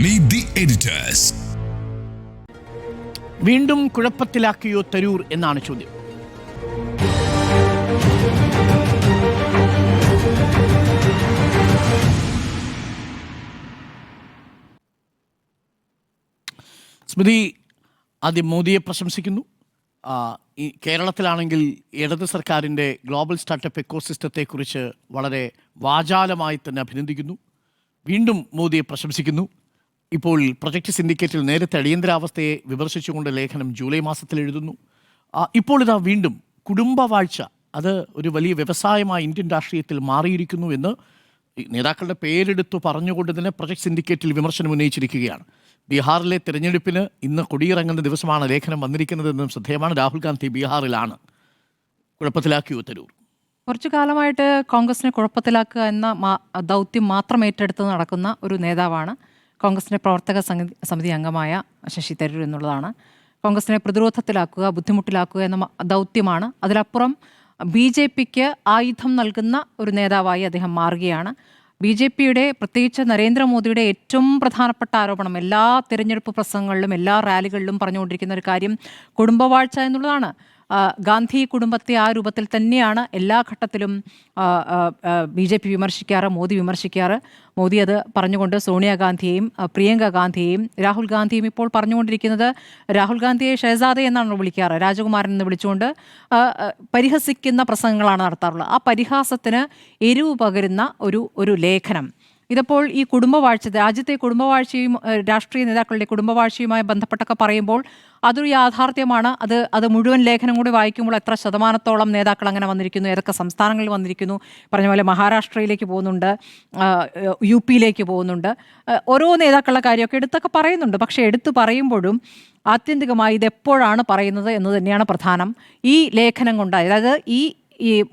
Meet the editors. വീണ്ടും കുഴപ്പത്തിലാക്കിയോ തരൂർ എന്നാണ് ചോദ്യം. സ്മൃതി ആദ്യം മോദിയെ പ്രശംസിക്കുന്നു. ഈ കേരളത്തിലാണെങ്കിൽ ഇടത് സർക്കാരിൻ്റെ ഗ്ലോബൽ സ്റ്റാർട്ടപ്പ് എക്കോസിസ്റ്റത്തെക്കുറിച്ച് വളരെ വാചാലമായി തന്നെ അഭിനന്ദിക്കുന്നു. വീണ്ടും മോദിയെ പ്രശംസിക്കുന്നു. ഇപ്പോൾ പ്രൊജക്ട് സിൻഡിക്കേറ്റിൽ നേരത്തെ അടിയന്തരാവസ്ഥയെ വിമർശിച്ചുകൊണ്ട് ലേഖനം ജൂലൈ മാസത്തിൽ എഴുതുന്നു. ഇപ്പോൾ ഇതാ വീണ്ടും കുടുംബവാഴ്ച അത് ഒരു വലിയ വ്യവസായമായി ഇന്ത്യൻ രാഷ്ട്രീയത്തിൽ മാറിയിരിക്കുന്നു എന്ന് നേതാക്കളുടെ പേരെടുത്തു പറഞ്ഞുകൊണ്ട് തന്നെ പ്രൊജക്ട് സിൻഡിക്കേറ്റിൽ വിമർശനം ഉന്നയിച്ചിരിക്കുകയാണ്. ബീഹാറിലെ തിരഞ്ഞെടുപ്പിന് ഇന്ന് കൊടിയിറങ്ങുന്ന ദിവസമാണ് ലേഖനം വന്നിരിക്കുന്നതെന്നും ശ്രദ്ധേയമാണ്. രാഹുൽ ഗാന്ധി ബീഹാറിലാണ്. കുഴപ്പത്തിലാക്കിയോ തരൂർ? കുറച്ചു കാലമായിട്ട് കോൺഗ്രസിനെ കുഴപ്പത്തിലാക്കുക എന്ന ദൗത്യം മാത്രം ഏറ്റെടുത്ത് നടക്കുന്ന ഒരു നേതാവാണ് കോൺഗ്രസിൻ്റെ പ്രവർത്തക സമിതി അംഗമായ ശശി തരൂർ എന്നുള്ളതാണ്. കോൺഗ്രസിനെ പ്രതിരോധത്തിലാക്കുക, ബുദ്ധിമുട്ടിലാക്കുക എന്ന ദൗത്യമാണ്. അതിലപ്പുറം BJPക്ക് ആയുധം നൽകുന്ന ഒരു നേതാവായി അദ്ദേഹം മാറുകയാണ്. BJPയുടെ പ്രത്യേകിച്ച് നരേന്ദ്രമോദിയുടെ ഏറ്റവും പ്രധാനപ്പെട്ട ആരോപണം എല്ലാ തിരഞ്ഞെടുപ്പ് പ്രസംഗങ്ങളിലും എല്ലാ റാലികളിലും പറഞ്ഞുകൊണ്ടിരിക്കുന്ന ഒരു കാര്യം കുടുംബവാഴ്ച എന്നുള്ളതാണ്. ഗാന്ധി കുടുംബത്തെ ആ രൂപത്തിൽ തന്നെയാണ് എല്ലാ ഘട്ടത്തിലും BJP വിമർശിക്കാറ്, മോദി വിമർശിക്കാറ്. മോദി അത് പറഞ്ഞുകൊണ്ട് സോണിയാഗാന്ധിയെയും പ്രിയങ്ക ഗാന്ധിയെയും രാഹുൽ ഗാന്ധിയും ഇപ്പോൾ പറഞ്ഞുകൊണ്ടിരിക്കുന്നത് രാഹുൽ ഗാന്ധിയെ ഷഹസാദെ എന്നാണ് വിളിക്കാറ്, രാജകുമാരൻ എന്ന് വിളിച്ചുകൊണ്ട് പരിഹസിക്കുന്ന പ്രസംഗങ്ങളാണ് നടത്താറുള്ളത്. ആ പരിഹാസത്തിന് എരിവ് പകരുന്ന ഒരു ലേഖനം ഇതിപ്പോൾ ഈ കുടുംബവാഴ്ച, രാജ്യത്തെ കുടുംബവാഴ്ചയും രാഷ്ട്രീയ നേതാക്കളുടെ കുടുംബവാഴ്ചയുമായി ബന്ധപ്പെട്ടൊക്കെ പറയുമ്പോൾ അതൊരു യാഥാർത്ഥ്യമാണ്. അത് മുഴുവൻ ലേഖനം കൂടി വായിക്കുമ്പോൾ എത്ര ശതമാനത്തോളം നേതാക്കൾ അങ്ങനെ വന്നിരിക്കുന്നു, ഏതൊക്കെ സംസ്ഥാനങ്ങളിൽ വന്നിരിക്കുന്നു, പറഞ്ഞ പോലെ മഹാരാഷ്ട്രയിലേക്ക് പോകുന്നുണ്ട്, UPയിലേക്ക് പോകുന്നുണ്ട്, ഓരോ നേതാക്കളുടെ കാര്യമൊക്കെ എടുത്തൊക്കെ പറയുന്നുണ്ട്. പക്ഷേ എടുത്തു പറയുമ്പോഴും ആത്യന്തികമായി ഇതെപ്പോഴാണ് പറയുന്നത് എന്ന് തന്നെയാണ് പ്രധാനം. ഈ ലേഖനം കൊണ്ട്, അതായത് ഈ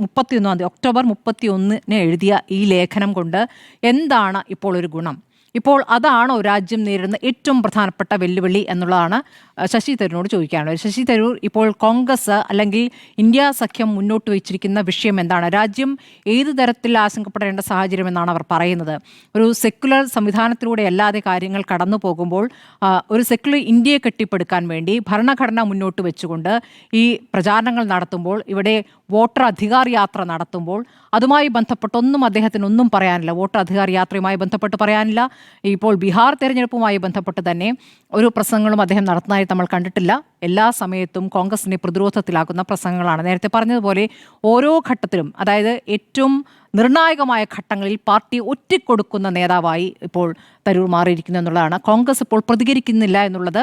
31-ാം തീയതി ഒക്ടോബർ 31-ന് എഴുതിയ ഈ ലേഖനം കൊണ്ട് എന്താണ് ഇപ്പോൾ ഒരു ഗുണം? ഇപ്പോൾ അതാണോ രാജ്യം നേരിടുന്ന ഏറ്റവും പ്രധാനപ്പെട്ട വെല്ലുവിളി എന്നുള്ളതാണ് ശശി തരൂരിനോട് ചോദിക്കാനുള്ളത്. ശശി തരൂർ, ഇപ്പോൾ കോൺഗ്രസ് അല്ലെങ്കിൽ ഇന്ത്യ സഖ്യം മുന്നോട്ട് വച്ചിരിക്കുന്ന വിഷയം എന്താണ്? രാജ്യം ഏത് തരത്തിൽ ആശങ്കപ്പെടേണ്ട സാഹചര്യം എന്നാണ് അവർ പറയുന്നത്? ഒരു സെക്യുലർ സംവിധാനത്തിലൂടെ അല്ലാതെ കാര്യങ്ങൾ കടന്നു പോകുമ്പോൾ ഒരു സെക്യുലർ ഇന്ത്യയെ കെട്ടിപ്പടുക്കാൻ വേണ്ടി ഭരണഘടന മുന്നോട്ട് വെച്ചുകൊണ്ട് ഈ പ്രചാരണങ്ങൾ നടത്തുമ്പോൾ, ഇവിടെ വോട്ടർ അധികാർ യാത്ര നടത്തുമ്പോൾ അതുമായി ബന്ധപ്പെട്ടൊന്നും അദ്ദേഹത്തിന് ഒന്നും പറയാനില്ല. വോട്ടർ അധികാർ യാത്രയുമായി ബന്ധപ്പെട്ട് പറയാനില്ല. ഇപ്പോൾ ബീഹാർ തെരഞ്ഞെടുപ്പുമായി ബന്ധപ്പെട്ട് തന്നെ ഒരു പ്രസംഗങ്ങളും അദ്ദേഹം നടത്തുന്നതായി നമ്മൾ കണ്ടിട്ടില്ല. എല്ലാ സമയത്തും കോൺഗ്രസിനെ പ്രതിരോധത്തിലാക്കുന്ന പ്രസംഗങ്ങളാണ്. നേരത്തെ പറഞ്ഞതുപോലെ ഓരോ ഘട്ടത്തിലും, അതായത് ഏറ്റവും നിർണായകമായ ഘട്ടങ്ങളിൽ പാർട്ടി ഒറ്റിക്കൊടുക്കുന്ന നേതാവായി ഇപ്പോൾ തരൂർ മാറിയിരിക്കുന്നു എന്നുള്ളതാണ്. കോൺഗ്രസ് ഇപ്പോൾ പ്രതികരിക്കുന്നില്ല എന്നുള്ളത്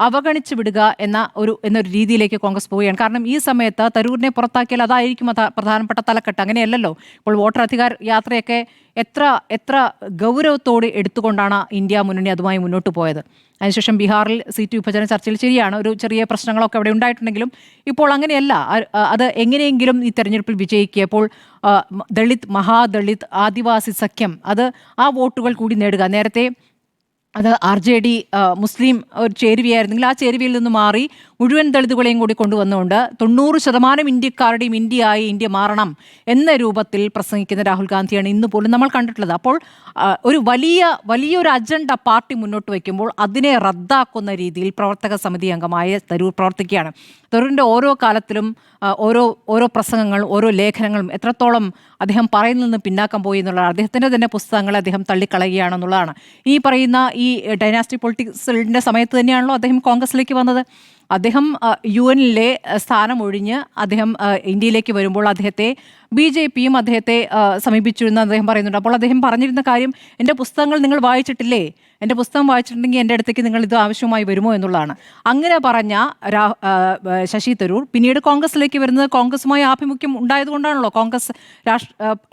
അവഗണിച്ചു വിടുക എന്നൊരു രീതിയിലേക്ക് കോൺഗ്രസ് പോവുകയാണ്. കാരണം ഈ സമയത്ത് തരൂരിനെ പുറത്താക്കിയാൽ അതായിരിക്കും പ്രധാനപ്പെട്ട തലക്കെട്ട്. അങ്ങനെയല്ലല്ലോ. ഇപ്പോൾ വോട്ടർ അധികാർ യാത്രയൊക്കെ എത്ര ഗൗരവത്തോടെ എടുത്തുകൊണ്ടാണ് ഇന്ത്യ മുന്നണി അതുമായി മുന്നോട്ട് പോയത്. അതിനുശേഷം ബീഹാറിൽ സീറ്റ് വിഭജന ചർച്ചയിൽ ശരിയാണ്, ഒരു ചെറിയ പ്രശ്നങ്ങളൊക്കെ അവിടെ ഉണ്ടായിട്ടുണ്ടെങ്കിലും ഇപ്പോൾ അങ്ങനെയല്ല. അത് എങ്ങനെയെങ്കിലും ഈ തെരഞ്ഞെടുപ്പിൽ വിജയിക്കിയപ്പോൾ ദളിത്, മഹാദളിത്, ആദിവാസി സഖ്യം ആ വോട്ടുകൾ കൂടി നേടുക. നേരത്തെ അത് RJD മുസ്ലിം ഒരു ചേരുവയായിരുന്നെങ്കിൽ ആ ചേരുവയിൽ നിന്ന് മാറി മുഴുവൻ ദളിതുകളെയും കൂടി കൊണ്ടുവന്നുകൊണ്ട് 90% ഇന്ത്യക്കാരുടെയും ഇന്ത്യ മാറണം എന്ന രൂപത്തിൽ പ്രസംഗിക്കുന്ന രാഹുൽ ഗാന്ധിയാണ് ഇന്ന് പോലും നമ്മൾ കണ്ടിട്ടുള്ളത്. അപ്പോൾ ഒരു വലിയൊരു അജണ്ട പാർട്ടി മുന്നോട്ട് വയ്ക്കുമ്പോൾ അതിനെ റദ്ദാക്കുന്ന രീതിയിൽ പ്രവർത്തക സമിതി അംഗമായ തരൂർ പ്രവർത്തിക്കുകയാണ്. തരൂരിൻ്റെ ഓരോ കാലത്തിലും ഓരോ പ്രസംഗങ്ങൾ, ഓരോ ലേഖനങ്ങളും എത്രത്തോളം അദ്ദേഹം പറയുന്നതിൽ നിന്ന് പിന്നാക്കം പോയി എന്നുള്ളതാണ്. അദ്ദേഹത്തിൻ്റെ തന്നെ പുസ്തകങ്ങളെ അദ്ദേഹം തള്ളിക്കളയുകയാണെന്നുള്ളതാണ്. ഈ പറയുന്ന ഈ ഡൈനാസ്റ്റിക് പൊളിറ്റിക്സിൻ്റെ സമയത്ത് തന്നെയാണല്ലോ അദ്ദേഹം കോൺഗ്രസിലേക്ക് വന്നത്. അദ്ദേഹം UN-ലെ സ്ഥാനം ഒഴിഞ്ഞ് അദ്ദേഹം ഇന്ത്യയിലേക്ക് വരുമ്പോൾ അദ്ദേഹത്തെ BJPയും അദ്ദേഹത്തെ സമീപിച്ചിരുന്ന അദ്ദേഹം പറയുന്നുണ്ട്. അപ്പോൾ അദ്ദേഹം പറഞ്ഞിരുന്ന കാര്യം, എൻ്റെ പുസ്തകങ്ങൾ നിങ്ങൾ വായിച്ചിട്ടില്ലേ? എൻ്റെ പുസ്തകം വായിച്ചിട്ടുണ്ടെങ്കിൽ എൻ്റെ അടുത്തേക്ക് നിങ്ങൾ ഇത് ആവശ്യമായി വരുമോ എന്നുള്ളതാണ്. അങ്ങനെ പറഞ്ഞ ശശി തരൂർ പിന്നീട് കോൺഗ്രസിലേക്ക് വരുന്നത് കോൺഗ്രസുമായി ആഭിമുഖ്യം ഉണ്ടായതുകൊണ്ടാണല്ലോ. കോൺഗ്രസ്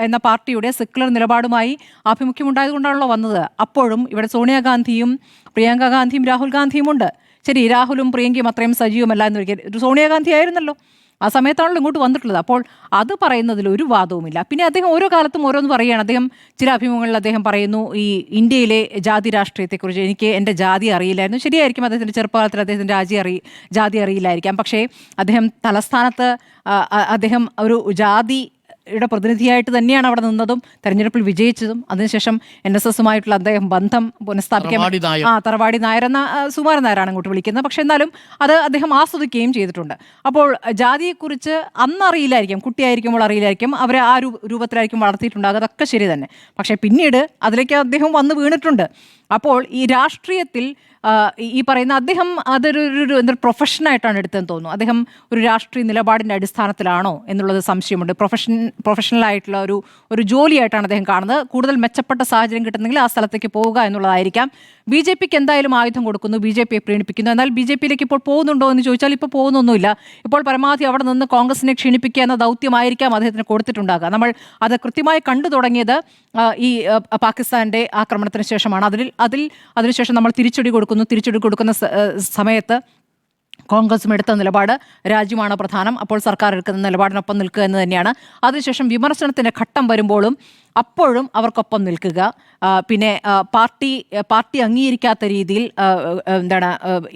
എന്ന പാർട്ടിയുടെ സെക്യുലർ നിലപാടുമായി ആഭിമുഖ്യം ഉണ്ടായതുകൊണ്ടാണല്ലോ വന്നത്. അപ്പോഴും ഇവിടെ സോണിയാഗാന്ധിയും പ്രിയങ്ക ഗാന്ധിയും രാഹുൽ ഗാന്ധിയും ഉണ്ട്. ശരി, രാഹുലും പ്രിയങ്കയും അത്രയും സജീവമല്ല എന്ന് ഒരു സോണിയാഗാന്ധി ആയിരുന്നല്ലോ. ആ സമയത്താണല്ലോ ഇങ്ങോട്ട് വന്നിട്ടുള്ളത്. അപ്പോൾ അത് പറയുന്നതിൽ ഒരു വാദവുമില്ല. പിന്നെ അദ്ദേഹം ഓരോ കാലത്തും ഓരോന്ന് പറയുകയാണ്. അദ്ദേഹം ചില അഭിമുഖങ്ങളിൽ അദ്ദേഹം പറയുന്നു, ഈ ഇന്ത്യയിലെ ജാതി രാഷ്ട്രീയത്തെക്കുറിച്ച് എനിക്ക് എൻ്റെ ജാതി അറിയില്ലായിരുന്നു. ശരിയായിരിക്കും, അദ്ദേഹത്തിൻ്റെ ചെറുപ്പകാലത്തിൽ അദ്ദേഹത്തിൻ്റെ ജാതി അറിയില്ലായിരിക്കാം. പക്ഷേ അദ്ദേഹം തലസ്ഥാനത്ത് അദ്ദേഹം ഒരു ജാതി യുടെ പ്രതിനിധിയായിട്ട് തന്നെയാണ് അവിടെ നിന്നതും തെരഞ്ഞെടുപ്പിൽ വിജയിച്ചതും. അതിനുശേഷം NSSുമായിട്ടുള്ള അദ്ദേഹം ബന്ധം പുനഃസ്ഥാപിക്കാൻ തറവാടി നായർ എന്ന സുകുമാരൻ നായരാണ് അങ്ങോട്ട് വിളിക്കുന്നത്. പക്ഷെ എന്നാലും അത് അദ്ദേഹം ആസ്വദിക്കുകയും ചെയ്തിട്ടുണ്ട്. അപ്പോൾ ജാതിയെക്കുറിച്ച് അന്ന് അറിയില്ലായിരിക്കും, കുട്ടിയായിരിക്കുമ്പോൾ അറിയില്ലായിരിക്കും, അവരെ ആ രൂപത്തിലായിരിക്കും വളർത്തിയിട്ടുണ്ടാകുക, അതൊക്കെ ശരി തന്നെ. പക്ഷേ പിന്നീട് അതിലേക്ക് അദ്ദേഹം വന്ന് വീണിട്ടുണ്ട്. അപ്പോൾ ഈ രാഷ്ട്രീയത്തിൽ ഈ പറയുന്ന അദ്ദേഹം അതൊരു എന്തൊരു പ്രൊഫഷനായിട്ടാണ് എടുത്തതെന്ന് തോന്നുന്നു. അദ്ദേഹം ഒരു രാഷ്ട്രീയ നിലപാടിൻ്റെ അടിസ്ഥാനത്തിലാണോ എന്നുള്ളത് സംശയമുണ്ട്. പ്രൊഫഷണലായിട്ടുള്ള ഒരു ജോലിയായിട്ടാണ് അദ്ദേഹം കാണുന്നത്. കൂടുതൽ മെച്ചപ്പെട്ട സാഹചര്യം കിട്ടുന്നെങ്കിൽ ആ സ്ഥലത്തേക്ക് പോവുക എന്നുള്ളതായിരിക്കാം. BJPക്ക് എന്തായാലും ആയുധം കൊടുക്കുന്നു, BJPയെ പ്രീണിപ്പിക്കുന്നു. എന്നാൽ BJPയിലേക്ക് ഇപ്പോൾ പോകുന്നുണ്ടോ എന്ന് ചോദിച്ചാൽ ഇപ്പോൾ പോകുന്നൊന്നുമില്ല. ഇപ്പോൾ പരമാവധി അവിടെ നിന്ന് കോൺഗ്രസിനെ ക്ഷീണിപ്പിക്കുക എന്ന ദൗത്യമായിരിക്കാം അദ്ദേഹത്തിന് കൊടുത്തിട്ടുണ്ടാകുക. നമ്മൾ അത് കൃത്യമായി കണ്ടു തുടങ്ങിയത് ഈ പാകിസ്ഥാൻ്റെ ആക്രമണത്തിന് ശേഷമാണ്. അതിനുശേഷം നമ്മൾ തിരിച്ചടി കൊടുക്കുന്ന സമയത്ത് കോൺഗ്രസും എടുത്ത നിലപാട് രാജ്യമാണ് പ്രധാനം, അപ്പോൾ സർക്കാർ എടുക്കുന്ന നിലപാടിനൊപ്പം നിൽക്കുക എന്ന് തന്നെയാണ്. അതിനുശേഷം വിമർശനത്തിൻ്റെ ഘട്ടം വരുമ്പോഴും അപ്പോഴും അവർക്കൊപ്പം നിൽക്കുക. പിന്നെ പാർട്ടി അംഗീകരിക്കാത്ത രീതിയിൽ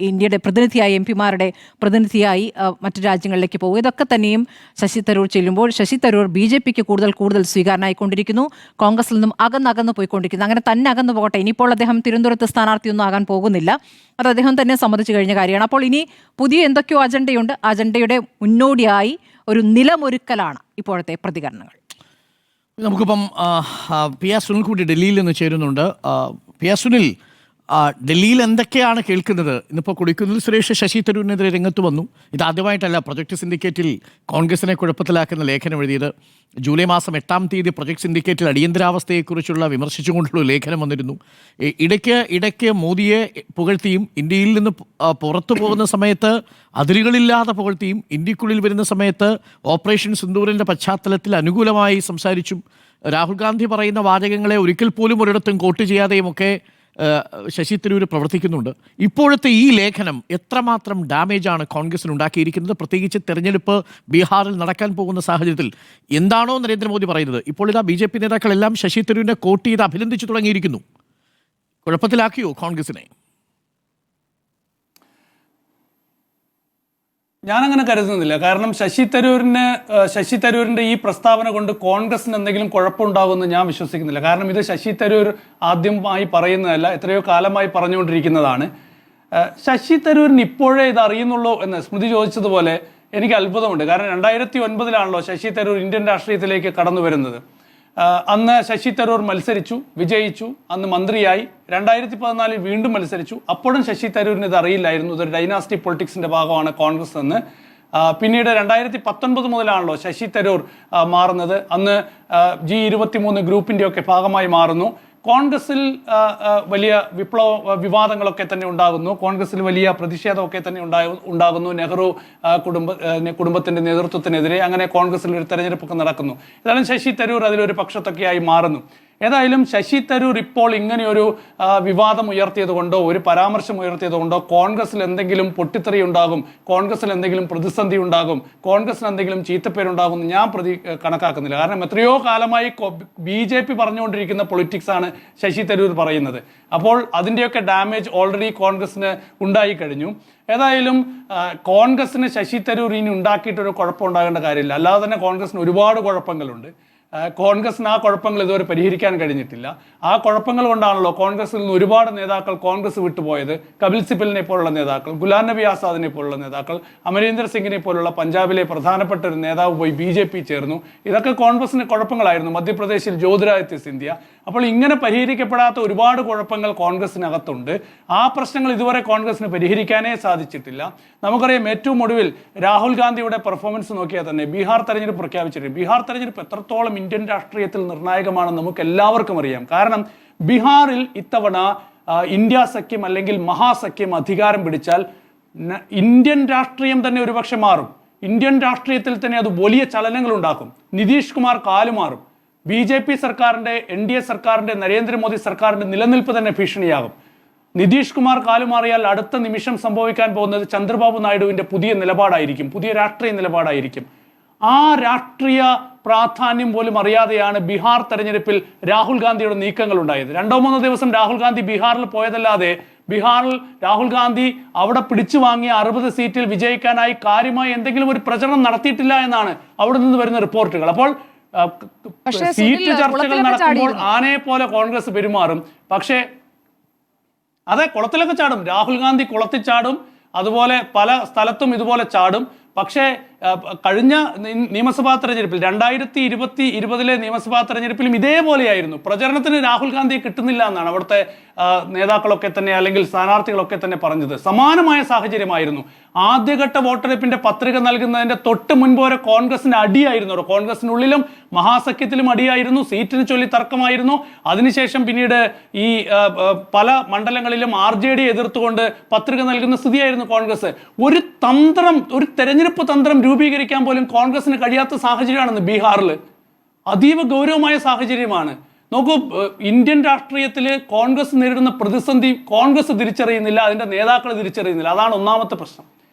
ഇന്ത്യയുടെ പ്രതിനിധിയായി, MP-മാരുടെ പ്രതിനിധിയായി മറ്റു രാജ്യങ്ങളിലേക്ക് പോകും. ഇതൊക്കെ തന്നെയും ശശി തരൂർ ചെല്ലുമ്പോൾ ശശി തരൂർ BJPക്ക് കൂടുതൽ സ്വീകാരനായിക്കൊണ്ടിരിക്കുന്നു, കോൺഗ്രസിൽ നിന്നും അകന്നകന്ന് പോയിക്കൊണ്ടിരിക്കുന്നു. അങ്ങനെ തന്നെ അകന്നു പോകട്ടെ. ഇനിയിപ്പോൾ അദ്ദേഹം തിരുവനന്തപുരത്ത് സ്ഥാനാർത്ഥിയൊന്നും ആകാൻ പോകുന്നില്ല, അത് അദ്ദേഹം തന്നെ സമ്മതിച്ചു കഴിഞ്ഞ കാര്യമാണ്. അപ്പോൾ ഇനി പുതിയ എന്തൊക്കെയോ അജണ്ടയുണ്ട്. അജണ്ടയുടെ മുന്നോടിയായി ഒരു നിലമൊരുക്കലാണ് ഇപ്പോഴത്തെ പ്രതികരണങ്ങൾ. നമുക്കിപ്പം PR സുനിൽ കൂടി ഡൽഹിയിൽ നിന്ന് ചേരുന്നുണ്ട്. PR സുനിൽ, ഡൽഹിയിൽ എന്തൊക്കെയാണ് കേൾക്കുന്നത്? ഇന്നിപ്പോൾ കൊടിക്കുന്നിൽ സുരേഷ് ശശി തരൂരിനെതിരെ രംഗത്ത് വന്നു. ഇതാദ്യമായിട്ടല്ല പ്രൊജക്ട് സിൻഡിക്കേറ്റിൽ കോൺഗ്രസിനെ കുഴപ്പത്തിലാക്കുന്ന ലേഖനം എഴുതിയത്. ജൂലൈ മാസം 8-ാം തീയതി പ്രൊജക്ട് സിൻഡിക്കേറ്റിൽ അടിയന്തരാവസ്ഥയെക്കുറിച്ചുള്ള വിമർശിച്ചുകൊണ്ടുള്ള ലേഖനം വന്നിരുന്നു. ഇടയ്ക്ക് മോദിയെ പുകഴ്ത്തിയും ഇന്ത്യയിൽ നിന്ന് പുറത്തു പോകുന്ന സമയത്ത് അതിരുകളില്ലാതെ പുകഴ്ത്തിയും ഇന്ത്യക്കുള്ളിൽ വരുന്ന സമയത്ത് ഓപ്പറേഷൻ സിന്ദൂറിൻ്റെ പശ്ചാത്തലത്തിൽ അനുകൂലമായി സംസാരിച്ചും രാഹുൽ ഗാന്ധി പറയുന്ന വാചകങ്ങളെ ഒരിക്കൽ പോലും ഒരിടത്തും കോട്ട് ചെയ്യാതെയും ഒക്കെ ശശി തരൂർ പ്രവർത്തിക്കുന്നുണ്ട്. ഇപ്പോഴത്തെ ഈ ലേഖനം എത്രമാത്രം ഡാമേജാണ് കോൺഗ്രസിന് ഉണ്ടാക്കിയിരിക്കുന്നത്? പ്രത്യേകിച്ച് തെരഞ്ഞെടുപ്പ് ബീഹാറിൽ നടക്കാൻ പോകുന്ന സാഹചര്യത്തിൽ എന്താണോ നരേന്ദ്രമോദി പറയുന്നത്, ഇപ്പോൾ ഇതാ BJP നേതാക്കളെല്ലാം ശശി തരൂരിനെ കോട്ട് ചെയ്ത് അഭിനന്ദിച്ചു തുടങ്ങിയിരിക്കുന്നു. കുഴപ്പത്തിലാക്കിയോ കോൺഗ്രസിനെ? ഞാനങ്ങനെ കരുതുന്നില്ല. കാരണം ശശി തരൂരിൻ്റെ ഈ പ്രസ്താവന കൊണ്ട് കോൺഗ്രസിന് എന്തെങ്കിലും കുഴപ്പമുണ്ടാകുമെന്ന് ഞാൻ വിശ്വസിക്കുന്നില്ല. കാരണം ഇത് ശശി തരൂർ ആദ്യമായി പറയുന്നതല്ല, എത്രയോ കാലമായി പറഞ്ഞുകൊണ്ടിരിക്കുന്നതാണ്. ശശി തരൂരിന് ഇപ്പോഴേ ഇത് അറിയുന്നുള്ളൂ എന്ന് സ്മൃതി ചോദിച്ചതുപോലെ എനിക്ക് അത്ഭുതമുണ്ട്. കാരണം 2009 ശശി തരൂർ ഇന്ത്യൻ രാഷ്ട്രീയത്തിലേക്ക് കടന്നു വരുന്നത്. അന്ന് ശശി തരൂർ മത്സരിച്ചു, വിജയിച്ചു, അന്ന് മന്ത്രിയായി. 2014 വീണ്ടും മത്സരിച്ചു. അപ്പോഴും ശശി തരൂരിന് ഇത് അറിയില്ലായിരുന്നു, ഇതൊരു ഡൈനാസ്റ്റി പൊളിറ്റിക്സിന്റെ ഭാഗമാണ് കോൺഗ്രസ് എന്ന്. പിന്നീട് 2019 മുതലാണല്ലോ ശശി തരൂർ മാറുന്നത്. അന്ന് G23 ഗ്രൂപ്പിൻ്റെയൊക്കെ ഭാഗമായി മാറുന്നു. കോൺഗ്രസിൽ വലിയ വിവാദങ്ങളൊക്കെ തന്നെ ഉണ്ടാകുന്നു. കോൺഗ്രസിൽ വലിയ പ്രതിഷേധമൊക്കെ തന്നെ ഉണ്ടാകുന്നു. നെഹ്റു കുടുംബത്തിന്റെ നേതൃത്വത്തിനെതിരെ അങ്ങനെ കോൺഗ്രസിൽ ഒരു തെരഞ്ഞെടുപ്പൊക്കെ നടക്കുന്നു. ഏതായാലും ശശി തരൂർ അതിലൊരു പക്ഷത്തൊക്കെയായി മാറുന്നു. ഏതായാലും ശശി തരൂർ ഇപ്പോൾ ഇങ്ങനെയൊരു വിവാദം ഉയർത്തിയത് കൊണ്ടോ ഒരു പരാമർശം ഉയർത്തിയത് കൊണ്ടോ കോൺഗ്രസിൽ എന്തെങ്കിലും പൊട്ടിത്തെറി ഉണ്ടാകും, കോൺഗ്രസിൽ എന്തെങ്കിലും പ്രതിസന്ധി ഉണ്ടാകും, കോൺഗ്രസിന് എന്തെങ്കിലും ചീത്തപ്പേരുണ്ടാകും എന്ന് ഞാൻ കണക്കാക്കുന്നില്ല. കാരണം എത്രയോ കാലമായി BJP പറഞ്ഞുകൊണ്ടിരിക്കുന്ന പൊളിറ്റിക്സ് ആണ് ശശി തരൂർ പറയുന്നത്. അപ്പോൾ അതിൻ്റെയൊക്കെ ഡാമേജ് ഓൾറെഡി കോൺഗ്രസിന് ഉണ്ടായിക്കഴിഞ്ഞു. ഏതായാലും കോൺഗ്രസിന് ശശി തരൂർ ഇനി ഉണ്ടാക്കിയിട്ടൊരു കുഴപ്പമുണ്ടാകേണ്ട കാര്യമില്ല. അല്ലാതെ തന്നെ കോൺഗ്രസിന് ഒരുപാട് കുഴപ്പങ്ങളുണ്ട്. കോൺഗ്രസിന് ആ കുഴപ്പങ്ങൾ ഇതുവരെ പരിഹരിക്കാൻ കഴിഞ്ഞിട്ടില്ല. ആ കുഴപ്പങ്ങൾ കൊണ്ടാണല്ലോ കോൺഗ്രസിൽ നിന്ന് ഒരുപാട് നേതാക്കൾ കോൺഗ്രസ് വിട്ടുപോയത്. കപിൽ സിബലിനെ പോലുള്ള നേതാക്കൾ, ഗുലാം നബി ആസാദിനെ പോലുള്ള നേതാക്കൾ, അമരീന്ദർ സിംഗിനെ പോലുള്ള പഞ്ചാബിലെ പ്രധാനപ്പെട്ട ഒരു നേതാവ് പോയി BJP ചേർന്നു. ഇതൊക്കെ കോൺഗ്രസിന് കുഴപ്പങ്ങളായിരുന്നു. മധ്യപ്രദേശിൽ ജ്യോതിരാദിത്യ സിന്ധ്യ. അപ്പോൾ ഇങ്ങനെ പരിഹരിക്കപ്പെടാത്ത ഒരുപാട് കുഴപ്പങ്ങൾ കോൺഗ്രസിനകത്തുണ്ട്. ആ പ്രശ്നങ്ങൾ ഇതുവരെ കോൺഗ്രസിന് പരിഹരിക്കാനേ സാധിച്ചിട്ടില്ല. നമുക്കറിയാം, ഏറ്റവും ഒടുവിൽ രാഹുൽ ഗാന്ധിയുടെ പെർഫോമൻസ് നോക്കിയാൽ തന്നെ ബീഹാർ തെരഞ്ഞെടുപ്പ് പ്രഖ്യാപിച്ചിട്ടുണ്ട്. ബീഹാർ തെരഞ്ഞെടുപ്പ് എത്രത്തോളം ഇന്ത്യൻ രാഷ്ട്രീയത്തിൽ നിർണായകമാണെന്ന് നമുക്ക് എല്ലാവർക്കും അറിയാം. കാരണം ബീഹാറിൽ ഇത്തവണ ഇന്ത്യ സഖ്യം അല്ലെങ്കിൽ മഹാസഖ്യം അധികാരം പിടിച്ചാൽ ഇന്ത്യൻ രാഷ്ട്രീയം തന്നെ ഒരുപക്ഷെ മാറും. ഇന്ത്യൻ രാഷ്ട്രീയത്തിൽ തന്നെ അത് വലിയ ചലനങ്ങൾ ഉണ്ടാക്കും. നിതീഷ് കുമാർ കാലുമാറും. BJP സർക്കാരിന്റെ, NDA സർക്കാരിന്റെ, നരേന്ദ്രമോദി സർക്കാരിന്റെ നിലനിൽപ്പ് തന്നെ ഭീഷണിയാകും. നിതീഷ് കുമാർ കാലുമാറിയാൽ അടുത്ത നിമിഷം സംഭവിക്കാൻ പോകുന്നത് ചന്ദ്രബാബു നായിഡുവിന്റെ പുതിയ നിലപാടായിരിക്കും, പുതിയ രാഷ്ട്രീയ നിലപാടായിരിക്കും. ആ രാഷ്ട്രീയ പ്രാധാന്യം പോലും അറിയാതെയാണ് ബീഹാർ തെരഞ്ഞെടുപ്പിൽ രാഹുൽ ഗാന്ധിയുടെ നീക്കങ്ങൾ ഉണ്ടായത്. 2-3 ദിവസം രാഹുൽ ഗാന്ധി ബീഹാറിൽ പോയതല്ലാതെ ബീഹാറിൽ രാഹുൽ ഗാന്ധി അവിടെ പിടിച്ചു വാങ്ങിയ 60 സീറ്റിൽ വിജയിക്കാനായി കാര്യമായി എന്തെങ്കിലും ഒരു പ്രചരണം നടത്തിയിട്ടില്ല എന്നാണ് അവിടെ നിന്ന് വരുന്ന റിപ്പോർട്ടുകൾ. അപ്പോൾ പക്ഷേ സീറ്റ് സുനിൽ, ചർച്ചകൾ കുളത്തിലൊക്കെ നടക്കുമ്പോൾ ചാടിയിരുന്നു. ആനയെ പോലെ കോൺഗ്രസ് പെരുമാറും. പക്ഷേ അതെ, കുളത്തിലൊക്കെ ചാടും. രാഹുൽ ഗാന്ധി കുളത്തിൽ ചാടും, അതുപോലെ പല സ്ഥലത്തും ഇതുപോലെ ചാടും. പക്ഷേ കഴിഞ്ഞ നിയമസഭാ തെരഞ്ഞെടുപ്പിൽ 2020 നിയമസഭാ തെരഞ്ഞെടുപ്പിലും ഇതേപോലെയായിരുന്നു. പ്രചരണത്തിന് രാഹുൽ ഗാന്ധിയെ കിട്ടുന്നില്ല എന്നാണ് അവിടുത്തെ നേതാക്കളൊക്കെ തന്നെ അല്ലെങ്കിൽ സ്ഥാനാർത്ഥികളൊക്കെ തന്നെ പറഞ്ഞത്. സമാനമായ സാഹചര്യമായിരുന്നു. ആദ്യഘട്ട വോട്ടെടുപ്പിന്റെ പത്രിക നൽകുന്നതിന്റെ തൊട്ട് മുൻപ് വരെ കോൺഗ്രസിന് അടിയായിരുന്നു. കോൺഗ്രസിനുള്ളിലും മഹാസഖ്യത്തിലും അടിയായിരുന്നു, സീറ്റിന് ചൊല്ലി തർക്കമായിരുന്നു. അതിനുശേഷം പിന്നീട് ഈ പല മണ്ഡലങ്ങളിലും RJD എതിർത്തുകൊണ്ട് പത്രിക നൽകുന്ന സ്ഥിതിയായിരുന്നു കോൺഗ്രസ്. ഒരു തെരഞ്ഞെടുപ്പ് തന്ത്രം രൂപീകരിക്കാൻ പോലും കോൺഗ്രസിന് കഴിയാത്ത സാഹചര്യമാണെന്ന് ബീഹാറിൽ. അതീവ ഗൗരവമായ സാഹചര്യമാണ്. നോക്കൂ, ഇന്ത്യൻ രാഷ്ട്രീയത്തിൽ കോൺഗ്രസ് നേരിടുന്ന പ്രതിസന്ധി കോൺഗ്രസ് തിരിച്ചറിയുന്നില്ല, അതിൻ്റെ നേതാക്കൾ തിരിച്ചറിയുന്നില്ല. അതാണ് ഒന്നാമത്തെ പ്രശ്നം.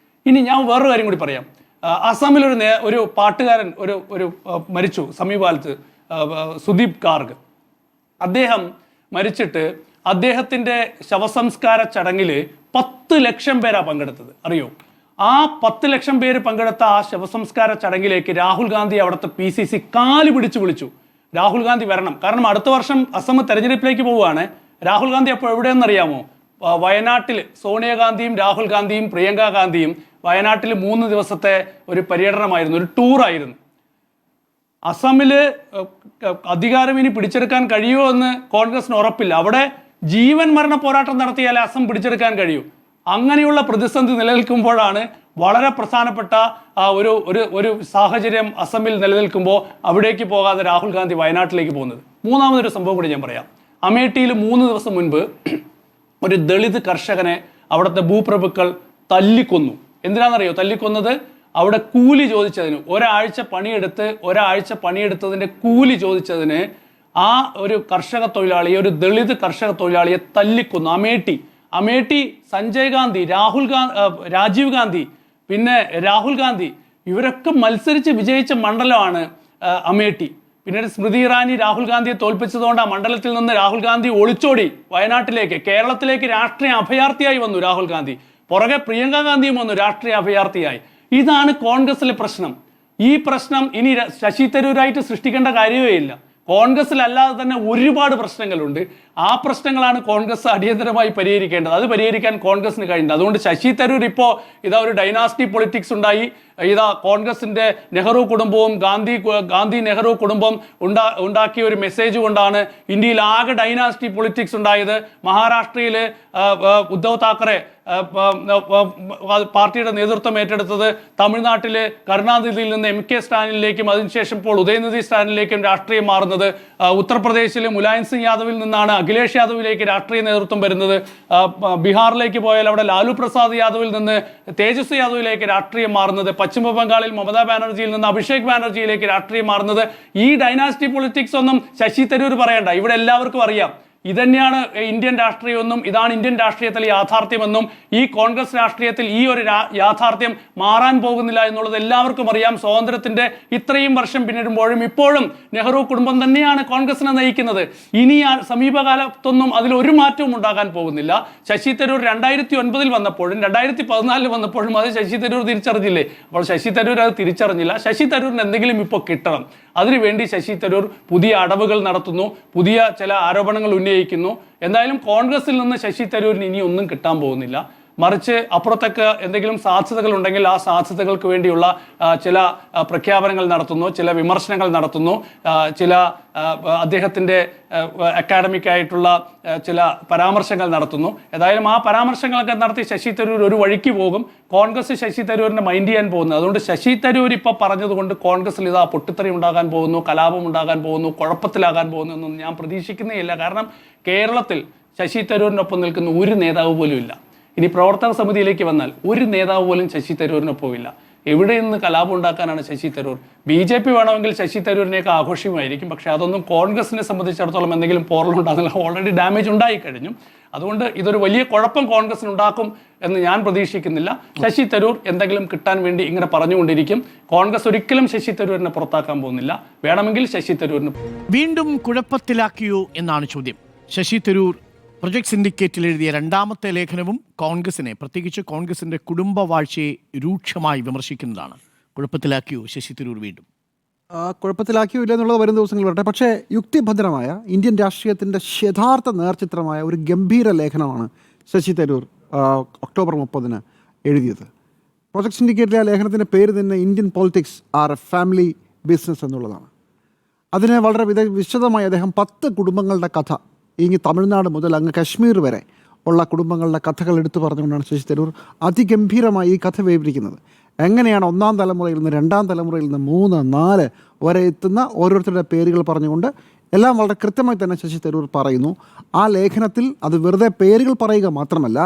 ഇനി ഞാൻ വേറൊരു കാര്യം കൂടി പറയാം. അസമിൽ ഒരു പാട്ടുകാരൻ ഒരു മരിച്ചു സമീപകാലത്ത്, സുദീപ് ഗാർഗ്. അദ്ദേഹം മരിച്ചിട്ട് അദ്ദേഹത്തിൻ്റെ ശവസംസ്കാര ചടങ്ങിൽ 10 ലക്ഷം പേരാണ് പങ്കെടുത്തത്. അറിയോ? ആ 10 ലക്ഷം പേര് പങ്കെടുത്ത ആ ശവസംസ്കാര ചടങ്ങിലേക്ക് രാഹുൽ ഗാന്ധി അവിടുത്തെ PCC കാല് പിടിച്ചു വിളിച്ചു. രാഹുൽ ഗാന്ധി വരണം, കാരണം അടുത്ത വർഷം അസം തെരഞ്ഞെടുപ്പിലേക്ക് പോവുകയാണ്. രാഹുൽ ഗാന്ധി അപ്പോൾ എവിടെയെന്നറിയാമോ? വയനാട്ടിൽ സോണിയാഗാന്ധിയും രാഹുൽ ഗാന്ധിയും പ്രിയങ്ക ഗാന്ധിയും വയനാട്ടിൽ 3 ദിവസത്തെ ഒരു പര്യടനമായിരുന്നു, ഒരു ടൂറായിരുന്നു. അസമില് അധികാരം ഇനി പിടിച്ചെടുക്കാൻ കഴിയുമോ എന്ന് കോൺഗ്രസിന് ഉറപ്പില്ല. അവിടെ ജീവൻ മരണ പോരാട്ടം നടത്തിയാലേ അസം പിടിച്ചെടുക്കാൻ കഴിയൂ. അങ്ങനെയുള്ള പ്രതിസന്ധി നിലനിൽക്കുമ്പോഴാണ് വളരെ പ്രധാനപ്പെട്ട ഒരു സാഹചര്യം അസമിൽ നിലനിൽക്കുമ്പോൾ അവിടേക്ക് പോകാതെ രാഹുൽ ഗാന്ധി വയനാട്ടിലേക്ക് പോകുന്നത്. മൂന്നാമതൊരു സംഭവം കൂടി ഞാൻ പറയാം. അമേഠിയിൽ 3 ദിവസം മുൻപ് ഒരു ദളിത് കർഷകനെ അവിടുത്തെ ഭൂപ്രഭുക്കൾ തല്ലിക്കൊന്നു. എന്തിനാണെന്നറിയോ തല്ലിക്കൊന്നത്? അവിടെ കൂലി ചോദിച്ചതിന്, ഒരാഴ്ച പണിയെടുത്തതിൻ്റെ കൂലി ചോദിച്ചതിന് ആ ഒരു കർഷക തൊഴിലാളിയെ, ഒരു ദളിത് കർഷക തൊഴിലാളിയെ തല്ലിക്കൊന്നു. അമേഠി സഞ്ജയ് ഗാന്ധി, രാജീവ് ഗാന്ധി, പിന്നെ രാഹുൽ ഗാന്ധി, ഇവരൊക്കെ മത്സരിച്ച് വിജയിച്ച മണ്ഡലമാണ് അമേഠി. പിന്നീട് സ്മൃതി ഇറാനി രാഹുൽ ഗാന്ധിയെ തോൽപ്പിച്ചതുകൊണ്ട് ആ മണ്ഡലത്തിൽ നിന്ന് രാഹുൽ ഗാന്ധി ഒളിച്ചോടി വയനാട്ടിലേക്ക്, കേരളത്തിലേക്ക് രാഷ്ട്രീയ അഭയാർത്ഥിയായി വന്നു രാഹുൽ ഗാന്ധി. പുറകെ പ്രിയങ്ക ഗാന്ധിയും വന്നു രാഷ്ട്രീയ അഭയാർത്ഥിയായി. ഇതാണ് കോൺഗ്രസിലെ പ്രശ്നം. ഈ പ്രശ്നം ഇനി ശശി തരൂരായിട്ട് സൃഷ്ടിക്കേണ്ട കാര്യമേ ഇല്ല. കോൺഗ്രസിലല്ലാതെ തന്നെ ഒരുപാട് പ്രശ്നങ്ങളുണ്ട്. ആ പ്രശ്നങ്ങളാണ് കോൺഗ്രസ് അടിയന്തരമായി പരിഹരിക്കേണ്ടത്. അത് പരിഹരിക്കാൻ കോൺഗ്രസിന് കഴിയുന്നത്. അതുകൊണ്ട് ശശി തരൂർ ഇപ്പോൾ ഒരു ഡൈനാസ്റ്റി പൊളിറ്റിക്സ് ഉണ്ടായി. കോൺഗ്രസിന്റെ നെഹ്റു കുടുംബവും ഗാന്ധി നെഹ്റു കുടുംബം ഉണ്ടാക്കിയ ഒരു മെസ്സേജ് കൊണ്ടാണ് ഇന്ത്യയിൽ ആകെ ഡൈനാസ്റ്റി പൊളിറ്റിക്സ് ഉണ്ടായത്. മഹാരാഷ്ട്രയിൽ ഉദ്ധവ് താക്കറെ പാർട്ടിയുടെ നേതൃത്വം ഏറ്റെടുത്തത്, തമിഴ്നാട്ടിൽ കരുണാനിധിയിൽ നിന്ന് MK സ്റ്റാലിനിലേക്കും അതിനുശേഷം ഇപ്പോൾ ഉദയനിധി സ്റ്റാലിനിലേക്കും രാഷ്ട്രീയം മാറുന്നത്, ഉത്തർപ്രദേശിൽ മുലായം സിംഗ് യാദവിൽ നിന്നാണ് അഖിലേഷ് യാദവിലേക്ക് രാഷ്ട്രീയ നേതൃത്വം വരുന്നത്, ബീഹാറിലേക്ക് പോയാൽ അവിടെ ലാലു പ്രസാദ് യാദവിൽ നിന്ന് തേജസ്വി യാദവിലേക്ക് രാഷ്ട്രീയം മാറുന്നത്, പശ്ചിമ ബംഗാളിൽ മമതാ ബാനർജിയിൽ നിന്ന് അഭിഷേക് ബാനർജിയിലേക്ക് രാഷ്ട്രീയം മാറുന്നത്. ഈ ഡൈനാസ്റ്റി പൊളിറ്റിക്സ് ഒന്നും ശശി തരൂർ പറയണ്ട, ഇവിടെ എല്ലാവർക്കും അറിയാം. ഇതന്നെയാണ് ഇന്ത്യൻ രാഷ്ട്രീയമെന്നും ഇതാണ് ഇന്ത്യൻ രാഷ്ട്രീയത്തിലെ യാഥാർത്ഥ്യമെന്നും ഈ കോൺഗ്രസ് രാഷ്ട്രീയത്തിൽ ഈ ഒരു യാഥാർത്ഥ്യം മാറാൻ പോകുന്നില്ല എന്നുള്ളത് എല്ലാവർക്കും അറിയാം. സ്വാതന്ത്ര്യത്തിന്റെ ഇത്രയും വർഷം പിന്നിടുമ്പോഴും ഇപ്പോഴും നെഹ്റു കുടുംബം തന്നെയാണ് കോൺഗ്രസിനെ നയിക്കുന്നത്. ഇനി സമീപകാലത്തൊന്നും അതിലൊരു മാറ്റവും ഉണ്ടാകാൻ പോകുന്നില്ല. ശശി തരൂർ 2009 വന്നപ്പോഴും 2014 വന്നപ്പോഴും അത് ശശി തരൂർ തിരിച്ചറിഞ്ഞില്ലേ? അപ്പോൾ ശശി തരൂർ അത് തിരിച്ചറിഞ്ഞില്ല. ശശി തരൂരിന് എന്തെങ്കിലും ഇപ്പോൾ കിട്ടണം. അതിനുവേണ്ടി ശശി തരൂർ പുതിയ അടവുകൾ നടത്തുന്നു, പുതിയ ചില ആരോപണങ്ങൾ ഉന്നയിക്കുന്നു. എന്തായാലും കോൺഗ്രസിൽ നിന്ന് ശശി തരൂരിന് ഇനി ഒന്നും കിട്ടാൻ പോകുന്നില്ല. മറിച്ച് അപ്പുറത്തൊക്കെ എന്തെങ്കിലും സാധ്യതകൾ ഉണ്ടെങ്കിൽ ആ സാധ്യതകൾക്ക് വേണ്ടിയുള്ള ചില പ്രഖ്യാപനങ്ങൾ നടത്തുന്നു, ചില വിമർശനങ്ങൾ നടത്തുന്നു, ചില അദ്ദേഹത്തിൻ്റെ അക്കാഡമിക് ആയിട്ടുള്ള ചില പരാമർശങ്ങൾ നടത്തുന്നു. ഏതായാലും ആ പരാമർശങ്ങളൊക്കെ നടത്തി ശശി തരൂർ ഒരു വഴിക്ക് പോകും. കോൺഗ്രസ് ശശി തരൂരിനെ മൈൻഡ് ചെയ്യാൻ പോകുന്നത്. അതുകൊണ്ട് ശശി തരൂർ ഇപ്പോൾ പറഞ്ഞതുകൊണ്ട് കോൺഗ്രസിൽ ഇതാ പൊട്ടിത്തെറി ഉണ്ടാകാൻ പോകുന്നു, കലാപം ഉണ്ടാകാൻ പോകുന്നു, കുഴപ്പത്തിലാകാൻ പോകുന്നു എന്നൊന്നും ഞാൻ പ്രതീക്ഷിക്കുന്നേ ഇല്ല. കാരണം കേരളത്തിൽ ശശി തരൂരിനൊപ്പം നിൽക്കുന്ന ഒരു നേതാവ് പോലും ഇല്ല. ഇനി പ്രവർത്തക സമിതിയിലേക്ക് വന്നാൽ ഒരു നേതാവ് പോലും ശശി തരൂരിനൊപ്പമില്ല. എവിടെ നിന്ന് കലാപം ഉണ്ടാക്കാനാണ് ശശി തരൂർ? BJP വേണമെങ്കിൽ ശശി തരൂരിനെയൊക്കെ ആഘോഷമായിരിക്കും. പക്ഷെ അതൊന്നും കോൺഗ്രസിനെ സംബന്ധിച്ചിടത്തോളം എന്തെങ്കിലും പോറലുണ്ടാകുന്നില്ല. ഓൾറെഡി ഡാമേജ് ഉണ്ടായി കഴിഞ്ഞു. അതുകൊണ്ട് ഇതൊരു വലിയ കുഴപ്പം കോൺഗ്രസിന് ഉണ്ടാക്കും എന്ന് ഞാൻ പ്രതീക്ഷിക്കുന്നില്ല. ശശി തരൂർ എന്തെങ്കിലും കിട്ടാൻ വേണ്ടി ഇങ്ങനെ പറഞ്ഞുകൊണ്ടിരിക്കും. കോൺഗ്രസ് ഒരിക്കലും ശശി തരൂരിനെ പുറത്താക്കാൻ പോകുന്നില്ല. വേണമെങ്കിൽ ശശി തരൂരിന് വീണ്ടും കുഴപ്പത്തിലാക്കിയോ എന്നാണ് ചോദ്യം. ശശി തരൂർ പ്രൊജക്ട് സിൻഡിക്കേറ്റിൽ എഴുതിയ 2ാമത്തെ ലേഖനവും കോൺഗ്രസിനെ, പ്രത്യേകിച്ച് കോൺഗ്രസിന്റെ കുടുംബവാഴ്ചയെ രൂക്ഷമായി വിമർശിക്കുന്നതാണ്. കുഴപ്പത്തിലാക്കിയോ ശശി തരൂർ വീണ്ടും? കുഴപ്പത്തിലാക്കിയോ ഇല്ല എന്നുള്ളത് വരും ദിവസങ്ങളിൽ വരട്ടെ. പക്ഷേ യുക്തിഭദ്രമായ ഇന്ത്യൻ രാഷ്ട്രീയത്തിൻ്റെ യഥാർത്ഥ നേർചിത്രമായ ഒരു ഗംഭീര ലേഖനമാണ് ശശി തരൂർ ഒക്ടോബർ 30 എഴുതിയത്. പ്രൊജക്ട് സിൻഡിക്കേറ്റിലെ ആ ലേഖനത്തിൻ്റെ പേര് തന്നെ Indian politics are a family business എന്നുള്ളതാണ്. അതിനെ വളരെ വിശദമായി അദ്ദേഹം 10 കുടുംബങ്ങളുടെ കഥ, ഇങ്ങ് തമിഴ്നാട് മുതൽ അങ്ങ് കശ്മീർ വരെ ഉള്ള കുടുംബങ്ങളുടെ കഥകൾ എടുത്തു പറഞ്ഞുകൊണ്ടാണ് ശശി തരൂർ അതിഗംഭീരമായി ഈ കഥ വിവരിക്കുന്നത്. എങ്ങനെയാണ് 1ാം തലമുറയിൽ നിന്ന് 2ാം തലമുറയിൽ നിന്ന് 3, 4 വരെ എത്തുന്ന ഓരോരുത്തരുടെ പേരുകൾ പറഞ്ഞുകൊണ്ട് എല്ലാം വളരെ കൃത്യമായി തന്നെ ശശി തരൂർ പറയുന്നു. ആ ലേഖനത്തിൽ അത് വെറുതെ പേരുകൾ പറയുക മാത്രമല്ല,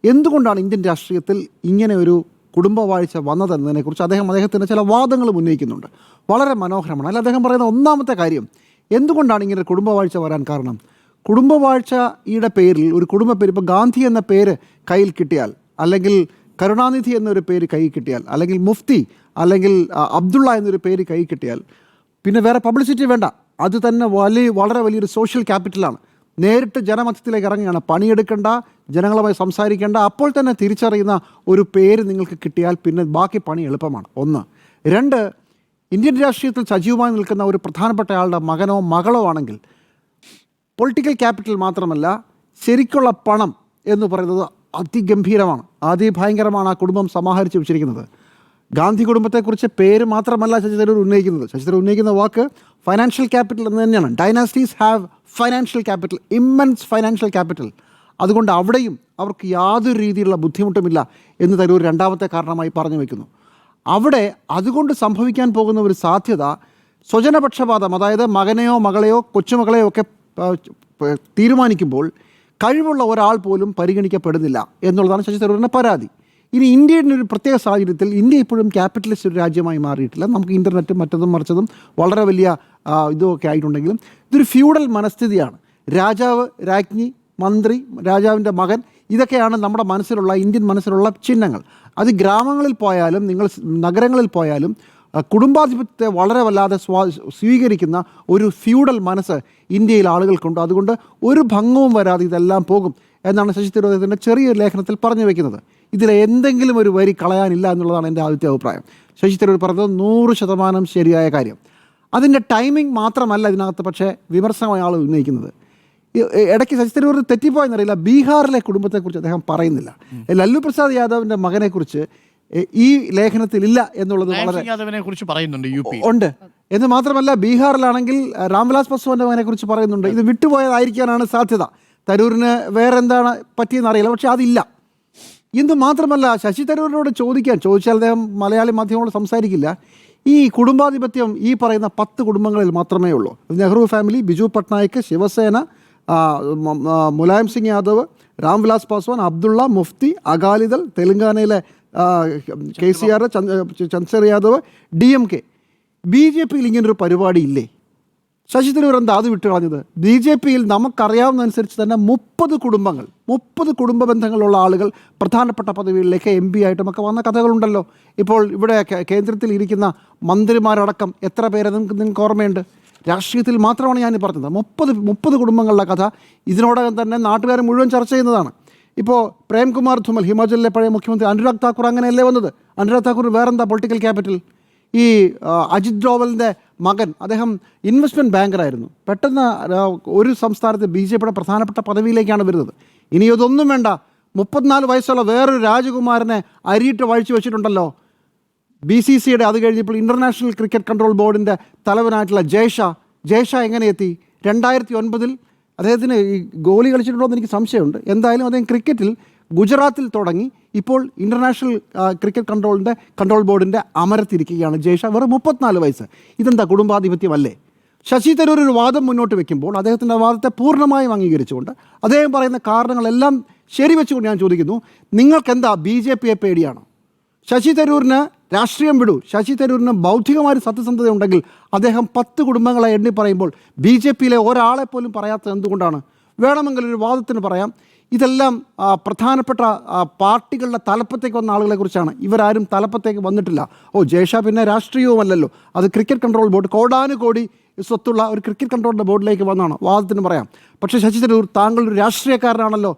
എന്തുകൊണ്ടാണ് ഇന്ത്യൻ രാഷ്ട്രീയത്തിൽ ഇങ്ങനെ ഒരു കുടുംബവാഴ്ച വന്നതെന്നതിനെക്കുറിച്ച് അദ്ദേഹത്തിൻ്റെ ചില വാദങ്ങളും ഉന്നയിക്കുന്നുണ്ട്. വളരെ മനോഹരമാണ്. അതിൽ അദ്ദേഹം പറയുന്ന ഒന്നാമത്തെ കാര്യം, എന്തുകൊണ്ടാണ് ഇങ്ങനെ ഒരു കുടുംബവാഴ്ച വരാൻ കാരണം? കുടുംബവാഴ്ചയുടെ പേരിൽ ഒരു കുടുംബ പേര്, ഇപ്പോൾ ഗാന്ധി എന്ന പേര് കയ്യിൽ കിട്ടിയാൽ, അല്ലെങ്കിൽ കരുണാനിധി എന്നൊരു പേര് കയ്യിൽ കിട്ടിയാൽ, അല്ലെങ്കിൽ മുഫ്തി അല്ലെങ്കിൽ അബ്ദുള്ള എന്നൊരു പേര് കയ്യിൽ കിട്ടിയാൽ പിന്നെ വേറെ പബ്ലിസിറ്റി വേണ്ട. അത് തന്നെ വളരെ വലിയൊരു സോഷ്യൽ ക്യാപിറ്റലാണ്. നേരിട്ട് ജനമധ്യത്തിലേക്ക് ഇറങ്ങുകയാണ്. പണിയെടുക്കേണ്ട, ജനങ്ങളുമായി സംസാരിക്കേണ്ട, അപ്പോൾ തന്നെ തിരിച്ചറിയുന്ന ഒരു പേര് നിങ്ങൾക്ക് കിട്ടിയാൽ പിന്നെ ബാക്കി പണി എളുപ്പമാണ്. 1. 2, ഇന്ത്യൻ രാഷ്ട്രീയത്തിൽ സജീവമായി നിൽക്കുന്ന ഒരു പ്രധാനപ്പെട്ട ആളുടെ മകനോ മകളോ ആണെങ്കിൽ പൊളിറ്റിക്കൽ ക്യാപിറ്റൽ മാത്രമല്ല, ശരിക്കുള്ള പണം എന്ന് പറയുന്നത് അതിഗംഭീരമാണ്, അതിഭയങ്കരമാണ് ആ കുടുംബം സമാഹരിച്ച് വെച്ചിരിക്കുന്നത്. ഗാന്ധി കുടുംബത്തെക്കുറിച്ച് പേര് മാത്രമല്ല ശശി തരൂർ ഉന്നയിക്കുന്നത്. ശശി തരൂർ ഉന്നയിക്കുന്ന വാക്ക് ഫൈനാൻഷ്യൽ ക്യാപിറ്റൽ എന്ന് തന്നെയാണ്. Dynasties have financial capital, immense financial capital. അതുകൊണ്ട് അവിടെയും അവർക്ക് യാതൊരു രീതിയിലുള്ള ബുദ്ധിമുട്ടുമില്ല എന്ന് തരൂർ 2ാമത്തെ കാരണമായി പറഞ്ഞു വയ്ക്കുന്നു. അവിടെ അതുകൊണ്ട് സംഭവിക്കാൻ പോകുന്ന ഒരു സാധ്യത സ്വജനപക്ഷപാതം, അതായത് മകനെയോ മകളെയോ കൊച്ചുമകളെയോ ഒക്കെ തീരുമാനിക്കുമ്പോൾ കഴിവുള്ള ഒരാൾ പോലും പരിഗണിക്കപ്പെടുന്നില്ല എന്നുള്ളതാണ് ശശി തരൂരിൻ്റെ പരാതി. ഇനി ഇന്ത്യയുടെ ഒരു പ്രത്യേക സാഹചര്യത്തിൽ ഇന്ത്യ ഇപ്പോഴും ക്യാപിറ്റലിസ്റ്റ് ഒരു രാജ്യമായി മാറിയിട്ടില്ല. നമുക്ക് ഇൻ്റർനെറ്റും മറ്റതും മറിച്ചതും വളരെ വലിയ ഇതുമൊക്കെ ആയിട്ടുണ്ടെങ്കിലും ഇതൊരു ഫ്യൂഡൽ മനസ്ഥിതിയാണ്. രാജാവ്, രാജ്ഞി, മന്ത്രി, രാജാവിൻ്റെ മകൻ, ഇതൊക്കെയാണ് നമ്മുടെ മനസ്സിലുള്ള, ഇന്ത്യൻ മനസ്സിലുള്ള ചിഹ്നങ്ങൾ. അത് ഗ്രാമങ്ങളിൽ പോയാലും നിങ്ങൾ നഗരങ്ങളിൽ പോയാലും കുടുംബാധിപത്യത്തെ വളരെ വല്ലാതെ സ്വീകരിക്കുന്ന ഒരു ഫ്യൂഡൽ മനസ്സ് ഇന്ത്യയിൽ ആളുകൾക്കുണ്ട്. അതുകൊണ്ട് ഒരു ഭംഗവും വരാതെ ഇതെല്ലാം പോകും എന്നാണ് ശശി തരൂർ അദ്ദേഹത്തിൻ്റെ ചെറിയൊരു ലേഖനത്തിൽ പറഞ്ഞു വയ്ക്കുന്നത്. ഇതിൽ എന്തെങ്കിലും ഒരു വരി കളയാനില്ല എന്നുള്ളതാണ് എൻ്റെ ആദ്യത്തെ അഭിപ്രായം. ശശി തരൂർ പറഞ്ഞത് 100% ശരിയായ കാര്യം. അതിൻ്റെ ടൈമിംഗ് മാത്രമല്ല ഇതിനകത്ത് പക്ഷേ വിമർശനമായ ആൾ ഉന്നയിക്കുന്നത്. ഇടയ്ക്ക് ശശി തരൂർ തെറ്റിപ്പോയെന്നറിയില്ല, ബീഹാറിലെ കുടുംബത്തെക്കുറിച്ച് അദ്ദേഹം പറയുന്നില്ല. ലല്ലു പ്രസാദ് യാദവിൻ്റെ മകനെക്കുറിച്ച് ഈ ലേഖനത്തിലില്ല എന്നുള്ളത് വളരെ കുറിച്ച് പറയുന്നുണ്ട്. ഉണ്ട് എന്ന് മാത്രമല്ല, ബീഹാറിലാണെങ്കിൽ രാംവിലാസ് പാസ്വാന്റെ മകനെ കുറിച്ച് പറയുന്നുണ്ട്. ഇത് വിട്ടുപോയതായിരിക്കാനാണ് സാധ്യത. തരൂരിന് വേറെ എന്താണ് പറ്റിയെന്ന് അറിയില്ല, പക്ഷെ അതില്ല. ഇത് മാത്രമല്ല, ശശി തരൂരിനോട് ചോദിച്ചാൽ അദ്ദേഹം മലയാളി മാധ്യമങ്ങളോട് സംസാരിക്കില്ല. ഈ കുടുംബാധിപത്യം ഈ പറയുന്ന 10 കുടുംബങ്ങളിൽ മാത്രമേ ഉള്ളൂ. നെഹ്റു ഫാമിലി, ബിജു പട്നായിക്, ശിവസേന, മുലായം സിംഗ് യാദവ്, രാംവിലാസ് പാസ്വാൻ, അബ്ദുള്ള, മുഫ്തി, അകാലിദൾ, തെലങ്കാനയിലെ KCR, ചന്ദ്രശേഖർ യാദവ്, DMK. BJPയിൽ ഇങ്ങനൊരു പരിപാടി ഇല്ലേ? ശശി തരൂർ എന്താ അത് വിട്ടുകളഞ്ഞത്? BJPയിൽ നമുക്കറിയാവുന്നതനുസരിച്ച് തന്നെ 30 കുടുംബ ബന്ധങ്ങളുള്ള ആളുകൾ പ്രധാനപ്പെട്ട പദവികളിലേക്ക് MP ആയിട്ടുമൊക്കെ വന്ന കഥകളുണ്ടല്ലോ. ഇപ്പോൾ ഇവിടെ കേന്ദ്രത്തിൽ ഇരിക്കുന്ന മന്ത്രിമാരടക്കം എത്ര പേരെ നിങ്ങൾക്ക് ഓർമ്മയുണ്ട്? രാഷ്ട്രീയത്തിൽ മാത്രമാണ് ഞാൻ പറഞ്ഞത്. 30 കുടുംബങ്ങളുടെ കഥ ഇതിനോടകം തന്നെ നാട്ടുകാർ മുഴുവൻ ചർച്ച ചെയ്യുന്നതാണ്. ഇപ്പോൾ പ്രേംകുമാർ ധുമൽ, ഹിമാചലിലെ പഴയ മുഖ്യമന്ത്രി, അനുരാഗ് താക്കൂർ അങ്ങനെയല്ലേ വന്നത്? അനുരാഗ് താക്കൂർ വേറെന്താ പൊളിറ്റിക്കൽ ക്യാപിറ്റൽ? ഈ അജിത് ഡോവലിൻ്റെ മകൻ, അദ്ദേഹം ഇൻവെസ്റ്റ്മെൻറ്റ് ബാങ്കറായിരുന്നു. പെട്ടെന്ന് ഒരു സംസ്ഥാനത്ത് BJPയുടെ പ്രധാനപ്പെട്ട പദവിയിലേക്കാണ് വരുന്നത്. ഇനി ഇതൊന്നും വേണ്ട, 34 വയസ്സുള്ള വേറൊരു രാജകുമാരനെ അരിയിട്ട് വഴിച്ചു വെച്ചിട്ടുണ്ടല്ലോ BCCയുടെ. അത് കഴിഞ്ഞപ്പോൾ ഇൻ്റർനാഷണൽ ക്രിക്കറ്റ് കൺട്രോൾ ബോർഡിൻ്റെ തലവനായിട്ടുള്ള ജയ്ഷ എങ്ങനെ എത്തി? 2009 അദ്ദേഹത്തിന് ഈ ഗോളി കളിച്ചിട്ടുണ്ടോ എന്ന് എനിക്ക് സംശയമുണ്ട്. എന്തായാലും അദ്ദേഹം ക്രിക്കറ്റിൽ ഗുജറാത്തിൽ തുടങ്ങി ഇപ്പോൾ ഇൻ്റർനാഷണൽ ക്രിക്കറ്റ് കൺട്രോൾ ബോർഡിൻ്റെ അമരത്തിരിക്കുകയാണ് ജയ്ഷ. വെറും 34 വയസ്സ്. ഇതെന്താ കുടുംബാധിപത്യമല്ലേ? ശശി തരൂർ ഒരു വാദം മുന്നോട്ട് വെക്കുമ്പോൾ അദ്ദേഹത്തിൻ്റെ വാദത്തെ പൂർണ്ണമായും അംഗീകരിച്ചുകൊണ്ട് അദ്ദേഹം പറയുന്ന കാരണങ്ങളെല്ലാം ശരിവെച്ചുകൊണ്ട് ഞാൻ ചോദിക്കുന്നു, നിങ്ങൾക്കെന്താ BJPയെ പേടിയാണോ? ശശി തരൂരിന് രാഷ്ട്രീയം വിടൂ, ശശി തരൂരിന് ബൗദ്ധികമായ സത്യസന്ധത ഉണ്ടെങ്കിൽ അദ്ദേഹം 10 കുടുംബങ്ങളെ എണ്ണി പറയുമ്പോൾ BJPയിലെ ഒരാളെ പോലും പറയാത്തത് എന്തുകൊണ്ടാണ്? വേണമെങ്കിൽ ഒരു വാദത്തിന് പറയാം, ഇതെല്ലാം പ്രധാനപ്പെട്ട പാർട്ടികളുടെ തലപ്പത്തേക്ക് വന്ന ആളുകളെക്കുറിച്ചാണ്. ഇവരാരും തലപ്പത്തേക്ക് വന്നിട്ടില്ല. ജയ്ഷ പിന്നെ രാഷ്ട്രീയവുമല്ലല്ലോ, അത് ക്രിക്കറ്റ് കൺട്രോൾ ബോർഡ്, കോടാനുകോടി സ്വത്തുള്ള ഒരു ക്രിക്കറ്റ് കൺട്രോൾ ബോർഡിലേക്ക് വന്നതാണ്. വാദത്തിന് പറയാം. പക്ഷേ ശശി തരൂർ, താങ്കൾ ഒരു രാഷ്ട്രീയക്കാരനാണല്ലോ,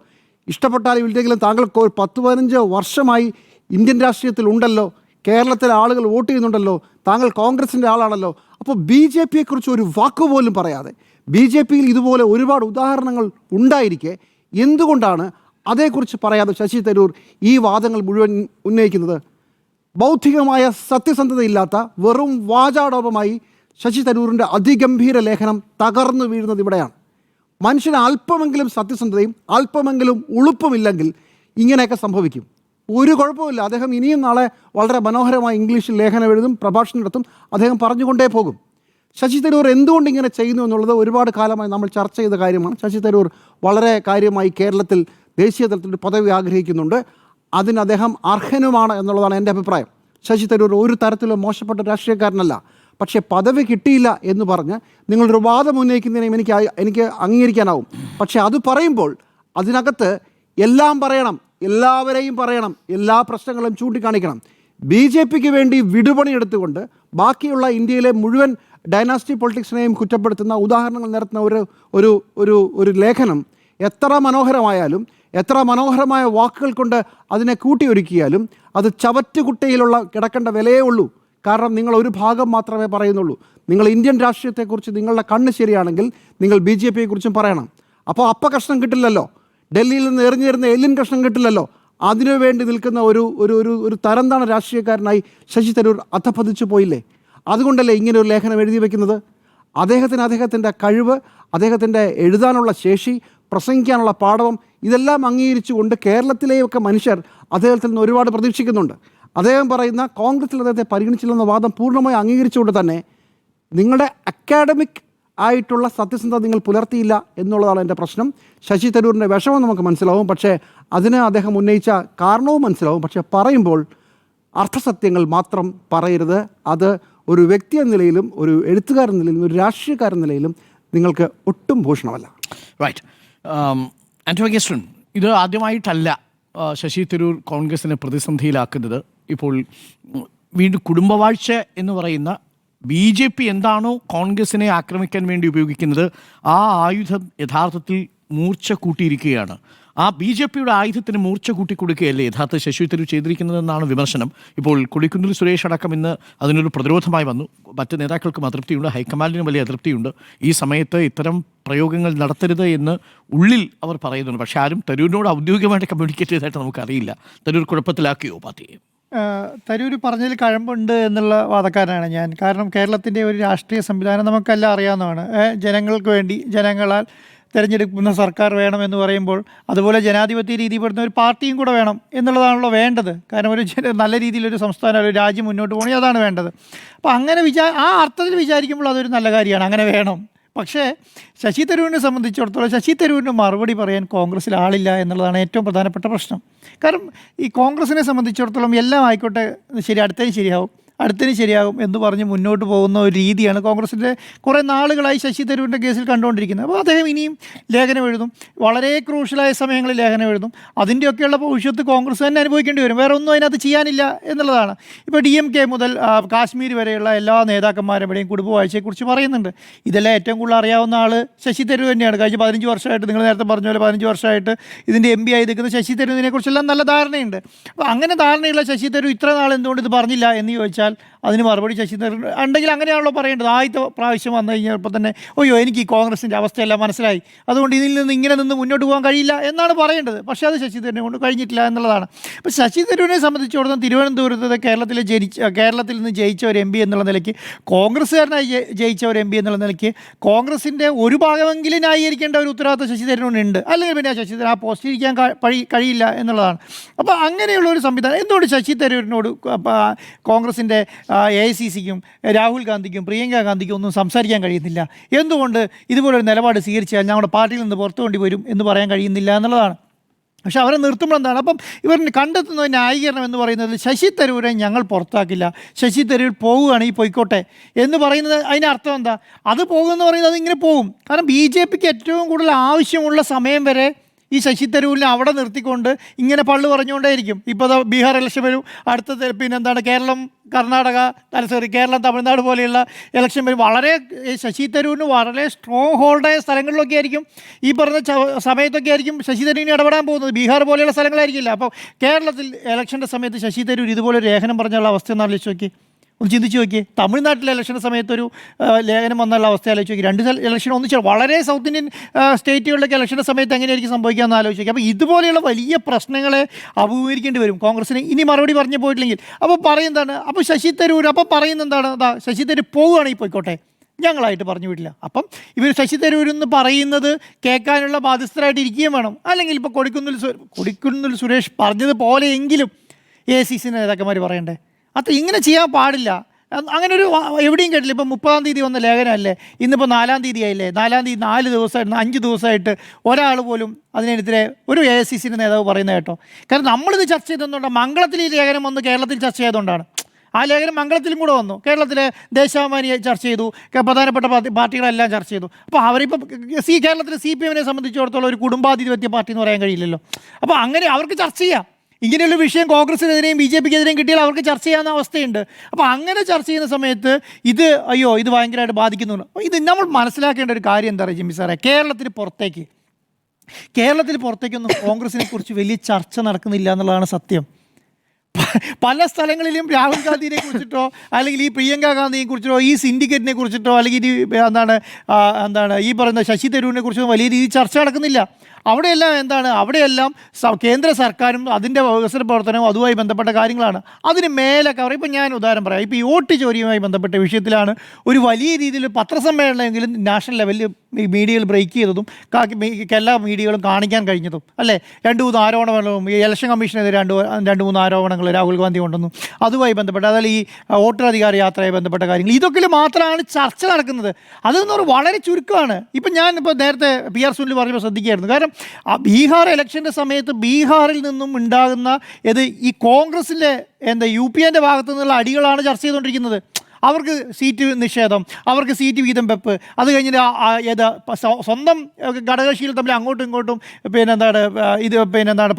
ഇഷ്ടപ്പെട്ടാലും ഇല്ലെങ്കിലും താങ്കൾക്ക് 10-15 വർഷമായി ഇന്ത്യൻ രാഷ്ട്രീയത്തിൽ ഉണ്ടല്ലോ, കേരളത്തിലെ ആളുകൾ വോട്ട് ചെയ്യുന്നുണ്ടല്ലോ, താങ്കൾ കോൺഗ്രസിൻ്റെ ആളാണല്ലോ. അപ്പോൾ BJPയെ കുറിച്ച് ഒരു വാക്കുപോലും പറയാതെ BJPയിൽ ഇതുപോലെ ഒരുപാട് ഉദാഹരണങ്ങൾ ഉണ്ടായിരിക്കെ എന്തുകൊണ്ടാണ് അതേക്കുറിച്ച് പറയാതെ ശശി തരൂർ ഈ വാദങ്ങൾ മുഴുവൻ ഉന്നയിക്കുന്നത്? ബൗദ്ധികമായ സത്യസന്ധതയില്ലാത്ത വെറും വാചാടോപമായി ശശി തരൂരിൻ്റെ അതിഗംഭീര ലേഖനം തകർന്നു വീഴുന്നത് ഇവിടെയാണ്. മനുഷ്യന് അല്പമെങ്കിലും സത്യസന്ധതയും അല്പമെങ്കിലും ഉളുപ്പുമില്ലെങ്കിൽ ഇങ്ങനെയൊക്കെ സംഭവിക്കും. ഒരു കുഴപ്പമില്ല. അദ്ദേഹം ഇനിയും നാളെ വളരെ മനോഹരമായി ഇംഗ്ലീഷിൽ ലേഖനം എഴുതും, പ്രഭാഷണം നടത്തും, അദ്ദേഹം പറഞ്ഞുകൊണ്ടേ പോകും. ശശി തരൂർ എന്തുകൊണ്ട് ഇങ്ങനെ ചെയ്യുന്നു എന്നുള്ളത് ഒരുപാട് കാലമായി നമ്മൾ ചർച്ച ചെയ്ത കാര്യമാണ്. ശശി തരൂർ വളരെ കാര്യമായി കേരളത്തിൽ ദേശീയ തലത്തിൽ പദവി ആഗ്രഹിക്കുന്നുണ്ട്. അതിന് അദ്ദേഹം അർഹനുമാണ് എന്നുള്ളതാണ് എൻ്റെ അഭിപ്രായം. ശശി തരൂർ ഒരു തരത്തിലും മോശപ്പെട്ട രാഷ്ട്രീയക്കാരനല്ല. പക്ഷേ പദവി കിട്ടിയില്ല എന്ന് പറഞ്ഞ് നിങ്ങളൊരു വാദം ഉന്നയിക്കുന്നതിനെയും എനിക്ക് അംഗീകരിക്കാനാവും. പക്ഷേ അത് പറയുമ്പോൾ അതിനകത്ത് എല്ലാം പറയണം, എല്ലാവരെയും പറയണം, എല്ലാ പ്രശ്നങ്ങളും ചൂണ്ടിക്കാണിക്കണം. BJPക്ക് വേണ്ടി വിടുപണി എടുത്തുകൊണ്ട് ബാക്കിയുള്ള ഇന്ത്യയിലെ മുഴുവൻ ഡൈനാസ്റ്റി പൊളിറ്റിക്സിനെയും കുറ്റപ്പെടുത്തുന്ന ഉദാഹരണങ്ങൾ നിരത്തുന്ന ഒരു ലേഖനം എത്ര മനോഹരമായാലും, എത്ര മനോഹരമായ വാക്കുകൾ കൊണ്ട് അതിനെ കൂട്ടിയൊരുക്കിയാലും അത് ചവറ്റുകുട്ടയിലുള്ള കിടക്കേണ്ട വിലയേ ഉള്ളൂ. കാരണം നിങ്ങൾ ഒരു ഭാഗം മാത്രമേ പറയുന്നുള്ളൂ. നിങ്ങൾ ഇന്ത്യൻ രാഷ്ട്രീയത്തെക്കുറിച്ച് നിങ്ങളുടെ കണ്ണ് ശരിയാണെങ്കിൽ നിങ്ങൾ BJPയെക്കുറിച്ചും പറയണം. അപ്പോൾ അപ്പ കഷ്ണം കിട്ടില്ലല്ലോ, ഡൽഹിയിൽ നിന്ന് എറിഞ്ഞു തരുന്ന എല്ലിൻ കഷ്ണം കിട്ടില്ലല്ലോ. അതിനുവേണ്ടി നിൽക്കുന്ന ഒരു തരംതാണ രാഷ്ട്രീയക്കാരനായി ശശി തരൂർ അധപ്പതിച്ചു പോയില്ലേ? അതുകൊണ്ടല്ലേ ഇങ്ങനെ ഒരു ലേഖനം എഴുതി വയ്ക്കുന്നത്. അദ്ദേഹത്തിൻ്റെ കഴിവ്, അദ്ദേഹത്തിൻ്റെ എഴുതാനുള്ള ശേഷി, പ്രസംഗിക്കാനുള്ള പാടവം ഇതെല്ലാം അംഗീകരിച്ചുകൊണ്ട് കേരളത്തിലെയൊക്കെ മനുഷ്യർ അദ്ദേഹത്തിൽ നിന്ന് ഒരുപാട് പ്രതീക്ഷിക്കുന്നുണ്ട്. അദ്ദേഹം പറയുന്ന കോൺഗ്രസിൽ അദ്ദേഹത്തെ പരിഗണിച്ചില്ലെന്ന വാദം പൂർണ്ണമായി അംഗീകരിച്ചുകൊണ്ട് തന്നെ നിങ്ങളുടെ അക്കാഡമിക് ആയിട്ടുള്ള സത്യസന്ധത നിങ്ങൾ പുലർത്തിയില്ല എന്നുള്ളതാണ് എൻ്റെ പ്രശ്നം. ശശി തരൂരിൻ്റെ വിഷമം നമുക്ക് മനസ്സിലാവും, പക്ഷേ അതിന് അദ്ദേഹം ഉന്നയിച്ച കാരണവും മനസ്സിലാവും. പക്ഷേ പറയുമ്പോൾ അർത്ഥസത്യങ്ങൾ മാത്രം പറയരുത്. അത് ഒരു വ്യക്തി എന്ന നിലയിലും ഒരു എഴുത്തുകാരൻ നിലയിലും ഒരു രാഷ്ട്രീയക്കാരൻ നിലയിലും നിങ്ങൾക്ക് ഒട്ടും ഭൂഷണമല്ല. റൈറ്റ്. ആന്റോ അഗസ്റ്റിൻ, ഇത് ആദ്യമായിട്ടല്ല ശശി തരൂർ കോൺഗ്രസിനെ പ്രതിസന്ധിയിലാക്കുന്നത്. ഇപ്പോൾ വീണ്ടും കുടുംബവാഴ്ച എന്ന് പറയുന്ന BJP എന്താണോ കോൺഗ്രസിനെ ആക്രമിക്കാൻ വേണ്ടി ഉപയോഗിക്കുന്നത് ആ ആയുധം യഥാർത്ഥത്തിൽ മൂർച്ച കൂട്ടിയിരിക്കുകയാണ്. ആ BJPയുടെ ആയുധത്തിന് മൂർച്ച കൂട്ടി കൊടുക്കുകയല്ലേ യഥാർത്ഥ ശശി തരൂർ ചെയ്തിരിക്കുന്നതെന്നാണ് വിമർശനം. ഇപ്പോൾ കൊടിക്കുന്നിൽ സുരേഷ് അടക്കം ഇന്ന് അതിനൊരു പ്രതിരോധമായി വന്നു. മറ്റ് നേതാക്കൾക്കും അതൃപ്തിയുണ്ട്, ഹൈക്കമാൻഡിനും വലിയ അതൃപ്തിയുണ്ട്. ഈ സമയത്ത് ഇത്തരം പ്രയോഗങ്ങൾ നടത്തരുത് എന്ന് ഉള്ളിൽ അവർ പറയുന്നുണ്ട്. പക്ഷേ ആരും തരൂരിനോട് ഔദ്യോഗികമായിട്ട് കമ്മ്യൂണിക്കേറ്റ് ചെയ്തതായിട്ട് നമുക്കറിയില്ല. തരൂർ കുഴപ്പത്തിലാക്കിയോ പാർട്ടിയെ? തരൂർ പറഞ്ഞതിൽ കഴമ്പുണ്ട് എന്നുള്ള വാദക്കാരനാണ് ഞാൻ. കാരണം കേരളത്തിൻ്റെ ഒരു രാഷ്ട്രീയ സംവിധാനം നമുക്കെല്ലാം അറിയാവുന്നതാണ്. ജനങ്ങൾക്ക് വേണ്ടി, ജനങ്ങളാൽ തിരഞ്ഞെടുക്കുന്ന സർക്കാർ വേണമെന്ന് പറയുമ്പോൾ അതുപോലെ ജനാധിപത്യ രീതിപ്പെടുന്ന ഒരു പാർട്ടിയും കൂടെ വേണം എന്നുള്ളതാണല്ലോ വേണ്ടത്. കാരണം ഒരു നല്ല രീതിയിലൊരു സംസ്ഥാനം, ഒരു രാജ്യം മുന്നോട്ട് പോകണമെങ്കിൽ അതാണ് വേണ്ടത്. അപ്പോൾ അങ്ങനെ ആ അർത്ഥത്തിൽ വിചാരിക്കുമ്പോൾ അതൊരു നല്ല കാര്യമാണ്, അങ്ങനെ വേണം. പക്ഷേ ശശി തരൂരിനെ സംബന്ധിച്ചിടത്തോളം ശശി തരൂരിന് മറുപടി പറയാൻ കോൺഗ്രസ്സിൽ ആളില്ല എന്നുള്ളതാണ് ഏറ്റവും പ്രധാനപ്പെട്ട പ്രശ്നം. കാരണം ഈ കോൺഗ്രസിനെ സംബന്ധിച്ചിടത്തോളം എല്ലാം ആയിക്കോട്ടെ, ശരി, അടുത്തതിന് ശരിയാകും എന്ന് പറഞ്ഞ് മുന്നോട്ട് പോകുന്ന ഒരു രീതിയാണ് കോൺഗ്രസിൻ്റെ കുറേ നാളുകളായി ശശി തരൂരിൻ്റെ കേസിൽ കണ്ടുകൊണ്ടിരിക്കുന്നത്. അപ്പോൾ അദ്ദേഹം ഇനിയും ലേഖനം എഴുതും, വളരെ ക്രൂഷ്യലായ സമയങ്ങളിൽ ലേഖനം എഴുതും. അതിൻ്റെയൊക്കെയുള്ള ഭവിഷ്യത്ത് കോൺഗ്രസ് തന്നെ അനുഭവിക്കേണ്ടി വരും. വേറെ ഒന്നും അതിനകത്ത് ചെയ്യാനില്ല എന്നുള്ളതാണ്. ഇപ്പോൾ DMK മുതൽ കാശ്മീർ വരെയുള്ള എല്ലാ നേതാക്കന്മാരുടെയും കുടുംബവാഴ്ചയെക്കുറിച്ച് പറയുന്നുണ്ട്. ഇതെല്ലാം ഏറ്റവും കൂടുതൽ അറിയാവുന്ന ആൾ ശശി തരൂർ തന്നെയാണ്. കഴിഞ്ഞ 15 വർഷമായിട്ട്, നിങ്ങൾ നേരത്തെ പറഞ്ഞ പോലെ 15 വർഷമായിട്ട് ഇതിൻ്റെ MP ആയി നിൽക്കുന്ന ശശി തരൂരിനെക്കുറിച്ചെല്ലാം നല്ല ധാരണയുണ്ട്. അപ്പോൾ അങ്ങനെ ധാരണയുള്ള ശശി തരൂർ ഇത്ര നാൾ എന്തുകൊണ്ട് ഇത് പറഞ്ഞില്ല എന്ന് ചോദിച്ചാൽ അതിന് മറുപടി ശശി തരൂർ ഉണ്ടെങ്കിൽ അങ്ങനെയാണല്ലോ പറയേണ്ടത്. ആദ്യത്തെ പ്രാവശ്യം വന്നു കഴിഞ്ഞപ്പോൾ തന്നെ അയ്യോ എനിക്ക് ഈ കോൺഗ്രസിൻ്റെ അവസ്ഥയെല്ലാം മനസ്സിലായി, അതുകൊണ്ട് ഇതിൽ നിന്ന് ഇങ്ങനെ നിന്ന് മുന്നോട്ട് പോകാൻ കഴിയില്ല എന്നാണ് പറയേണ്ടത്. പക്ഷേ അത് ശശി തരൂരിനെ കൊണ്ട് കഴിഞ്ഞിട്ടില്ല എന്നുള്ളതാണ്. അപ്പോൾ ശശി തരൂരിനെ സംബന്ധിച്ചിടത്തോളം തിരുവനന്തപുരത്ത് കേരളത്തിൽ നിന്ന് ജയിച്ച ഒരു MP എന്നുള്ള നിലയ്ക്ക്, കോൺഗ്രസ്സുകാരനായി ജയിച്ച ഒരു MP എന്നുള്ള നിലയ്ക്ക് കോൺഗ്രസിൻ്റെ ഒരു ഭാഗമെങ്കിലും ന്യായീകരിക്കേണ്ട ഒരു ഉത്തരവാദിത്വം ശശി തരൂരിനുണ്ട്. അല്ലെങ്കിൽ പിന്നെ ശശി തരൂർ ആ പോസ്റ്റ് ഇരിക്കാൻ കഴിയില്ല എന്നുള്ളതാണ്. അപ്പോൾ അങ്ങനെയുള്ള ഒരു സംവിധാനം എന്തുകൊണ്ട് ശശി തരൂരിനോട് കോൺഗ്രസിൻ്റെ AICCക്കും രാഹുൽ ഗാന്ധിക്കും പ്രിയങ്ക ഗാന്ധിക്കും ഒന്നും സംസാരിക്കാൻ കഴിയുന്നില്ല? എന്തുകൊണ്ട് ഇതുപോലൊരു നിലപാട് സ്വീകരിച്ചാൽ ഞങ്ങളുടെ പാർട്ടിയിൽ നിന്ന് പുറത്തു കൊണ്ടുവരും എന്ന് പറയാൻ കഴിയുന്നില്ല എന്നുള്ളതാണ്. പക്ഷെ അവരെ നിർത്തുമ്പോൾ എന്താണ്? അപ്പം ഇവർ കണ്ടെത്തുന്ന ന്യായീകരണം എന്ന് പറയുന്നത് ശശി തരൂരെ ഞങ്ങൾ പുറത്താക്കില്ല, ശശി തരൂർ പോവുകയാണെങ്കിൽ പോയിക്കോട്ടെ എന്ന് പറയുന്നത് അതിനർത്ഥം എന്താ? അത് പോകുമെന്ന് പറയുന്നത് അതിങ്ങനെ പോകും. കാരണം BJPക്ക് ഏറ്റവും കൂടുതൽ ആവശ്യമുള്ള സമയം വരെ ഈ ശശി തരൂരിനെ അവിടെ നിർത്തിക്കൊണ്ട് ഇങ്ങനെ പള്ളു പറഞ്ഞുകൊണ്ടേയിരിക്കും. ഇപ്പോൾ ബീഹാർ ഇലക്ഷൻ വരും, അടുത്ത പിന്നെന്താണ് കേരളം തമിഴ്നാട് പോലെയുള്ള ഇലക്ഷൻ വരും. വളരെ ശശി തരൂരിന് വളരെ സ്ട്രോങ് ഹോൾഡായ സ്ഥലങ്ങളിലൊക്കെ ആയിരിക്കും, ഈ പറഞ്ഞ സമയത്തൊക്കെ ആയിരിക്കും ശശി തരൂരിന് ഇടപെടാൻ പോകുന്നത്. ബീഹാർ പോലെയുള്ള സ്ഥലങ്ങളായിരിക്കില്ല. അപ്പോൾ കേരളത്തിൽ ഇലക്ഷൻ്റെ സമയത്ത് ശശി തരൂർ ഇതുപോലെ ഒരു ലേഖനം പറഞ്ഞുള്ള അവസ്ഥ ഒന്ന് ആലോചിച്ച് നോക്കി. ഒന്ന് ചിന്തിച്ച് നോക്കിയേ. തമിഴ്നാട്ടിലെ ഇലക്ഷൻ്റെ സമയത്തൊരു ലേഖനം വന്നുള്ള അവസ്ഥ ആലോചിച്ച് നോക്കി. 2 ഇലക്ഷൻ ഒന്നിച്ച് വളരെ സൗത്ത് ഇന്ത്യൻ സ്റ്റേറ്റുകളിലൊക്കെ ഇലക്ഷൻ്റെ സമയത്ത് എങ്ങനെയായിരിക്കും സംഭവിക്കാമെന്ന് ആലോചിച്ച് നോക്കി. അപ്പോൾ ഇതുപോലെയുള്ള വലിയ പ്രശ്നങ്ങളെ അഭിമുഖീകരിക്കേണ്ടി വരും കോൺഗ്രസിന് ഇനി മറുപടി പറഞ്ഞു പോയിട്ടില്ലെങ്കിൽ. അപ്പോൾ പറയുന്നതാണ്, അപ്പോൾ ശശി തരൂർ അപ്പോൾ പറയുന്നത് എന്താണ്, ശശി തരൂർ പോവുകയാണെങ്കിൽ പോയിക്കോട്ടെ, ഞങ്ങളായിട്ട് പറഞ്ഞു വിട്ടില്ല. അപ്പം ഇവർ ശശി തരൂരെന്ന് പറയുന്നത് കേൾക്കാനുള്ള ബാധ്യസ്ഥരായിട്ട് ഇരിക്കുകയും വേണം. അല്ലെങ്കിൽ ഇപ്പോൾ കൊടിക്കുന്നിൽ സുരേഷ് പറഞ്ഞതുപോലെയെങ്കിലും ACC നേതാക്കന്മാർ പറയണ്ടേ? അത് ഇങ്ങനെ ചെയ്യാൻ പാടില്ല. അങ്ങനെ ഒരു എവിടെയും കേട്ടില്ല. ഇപ്പം 30-ാം തീയതി വന്ന ലേഖനമല്ലേ, ഇന്നിപ്പോൾ 4-ാം തീയതി ആയില്ലേ. 4-ാം തീയതി 4 ദിവസമായിട്ട് 5 ദിവസമായിട്ട് ഒരാൾ പോലും അതിനെതിരെ ഒരു ACC നേതാവ് പറയുന്നത് കേട്ടോ. കാരണം നമ്മളിത് ചർച്ച ചെയ്തതുകൊണ്ടാണ്. മംഗളത്തിൽ ഈ ലേഖനം വന്ന് കേരളത്തിൽ ചർച്ച ചെയ്തുകൊണ്ടാണ്. ആ ലേഖനം മംഗളത്തിലും കൂടെ വന്നു. കേരളത്തിലെ ദേശാഭിമാനി ചർച്ച ചെയ്തു, പ്രധാനപ്പെട്ട പാർട്ടികളെല്ലാം ചർച്ച ചെയ്തു. അപ്പോൾ അവരിപ്പോൾ കേരളത്തിലെ CPM-നെ സംബന്ധിച്ചിടത്തോളം ഒരു കുടുംബാധിപത്യ പാർട്ടി എന്ന് പറയാൻ കഴിയില്ലല്ലോ. അപ്പോൾ അങ്ങനെ അവർക്ക് ചർച്ച ചെയ്യാം. ഇങ്ങനെയുള്ള വിഷയം കോൺഗ്രസിനെതിരെയും BJP-ക്കെതിരെയും കിട്ടിയാൽ അവർക്ക് ചർച്ച ചെയ്യാവുന്ന അവസ്ഥയുണ്ട്. അപ്പോൾ അങ്ങനെ ചർച്ച ചെയ്യുന്ന സമയത്ത് ഇത് ഭയങ്കരമായിട്ട് ബാധിക്കുന്നുണ്ട്. ഇത് നമ്മൾ മനസ്സിലാക്കേണ്ട ഒരു കാര്യം എന്താ പറയുക ജിമ്മി സാറേ, കേരളത്തിന് പുറത്തേക്കൊന്നും കോൺഗ്രസിനെ കുറിച്ച് വലിയ ചർച്ച നടക്കുന്നില്ല എന്നുള്ളതാണ് സത്യം. പല സ്ഥലങ്ങളിലും രാഹുൽ ഗാന്ധിനെ കുറിച്ചിട്ടോ അല്ലെങ്കിൽ ഈ പ്രിയങ്ക ഗാന്ധിയെ കുറിച്ചിട്ടോ ഈ സിൻഡിക്കേറ്റിനെ കുറിച്ചിട്ടോ അല്ലെങ്കിൽ ഈ പറയുന്ന ശശി തരൂരിനെ കുറിച്ചോ വലിയ രീതിയിൽ ചർച്ച നടക്കുന്നില്ല. അവിടെയെല്ലാം കേന്ദ്ര സർക്കാരും അതിൻ്റെ വികസന പ്രവർത്തനവും അതുമായി ബന്ധപ്പെട്ട കാര്യങ്ങളാണ്. അതിന് മേലൊക്കെ പറയും. ഇപ്പം ഞാൻ ഉദാഹരണം പറയാം. ഇപ്പോൾ ഈ വോട്ട് ചോരിയുമായി ബന്ധപ്പെട്ട വിഷയത്തിലാണ് ഒരു വലിയ രീതിയിൽ പത്രസമ്മേളനമെങ്കിലും നാഷണൽ ലെവലിൽ മീഡിയകൾ ബ്രേക്ക് ചെയ്തതും എല്ലാ മീഡിയകളും കാണിക്കാൻ കഴിഞ്ഞതും അല്ലേ. 2-3 ആരോപണങ്ങളും ഈ ഇലക്ഷൻ കമ്മീഷനെതിരെ 2-3 ആരോപണങ്ങൾ രാഹുൽ ഗാന്ധി കൊണ്ടുവന്നു. അതുമായി ബന്ധപ്പെട്ട അതായത് ഈ വോട്ടർ അധികാര യാത്രയുമായി ബന്ധപ്പെട്ട കാര്യങ്ങൾ ഇതൊക്കെ മാത്രമാണ് ചർച്ച നടക്കുന്നത്. അതെന്ന് പറഞ്ഞാൽ വളരെ ചുരുക്കമാണ്. ഇപ്പം ഞാനിപ്പോൾ നേരത്തെ PR സുനിൽ പറഞ്ഞപ്പോൾ ശ്രദ്ധിക്കുകയായിരുന്നു. കാരണം ബീഹാർ ഇലക്ഷൻ്റെ സമയത്ത് ബീഹാറിൽ നിന്നും ഉണ്ടാകുന്ന ഈ കോൺഗ്രസിൻ്റെ UPA-ൻ്റെ ഭാഗത്തു നിന്നുള്ള അടികളാണ് ചർച്ച ചെയ്തുകൊണ്ടിരിക്കുന്നത്. അവർക്ക് സീറ്റ് നിഷേധം, അവർക്ക് സീറ്റ് വീതം വെപ്പ്, അത് കഴിഞ്ഞിട്ട് സ്വന്തം ഘടകകക്ഷികൾ തമ്മിൽ അങ്ങോട്ടും ഇങ്ങോട്ടും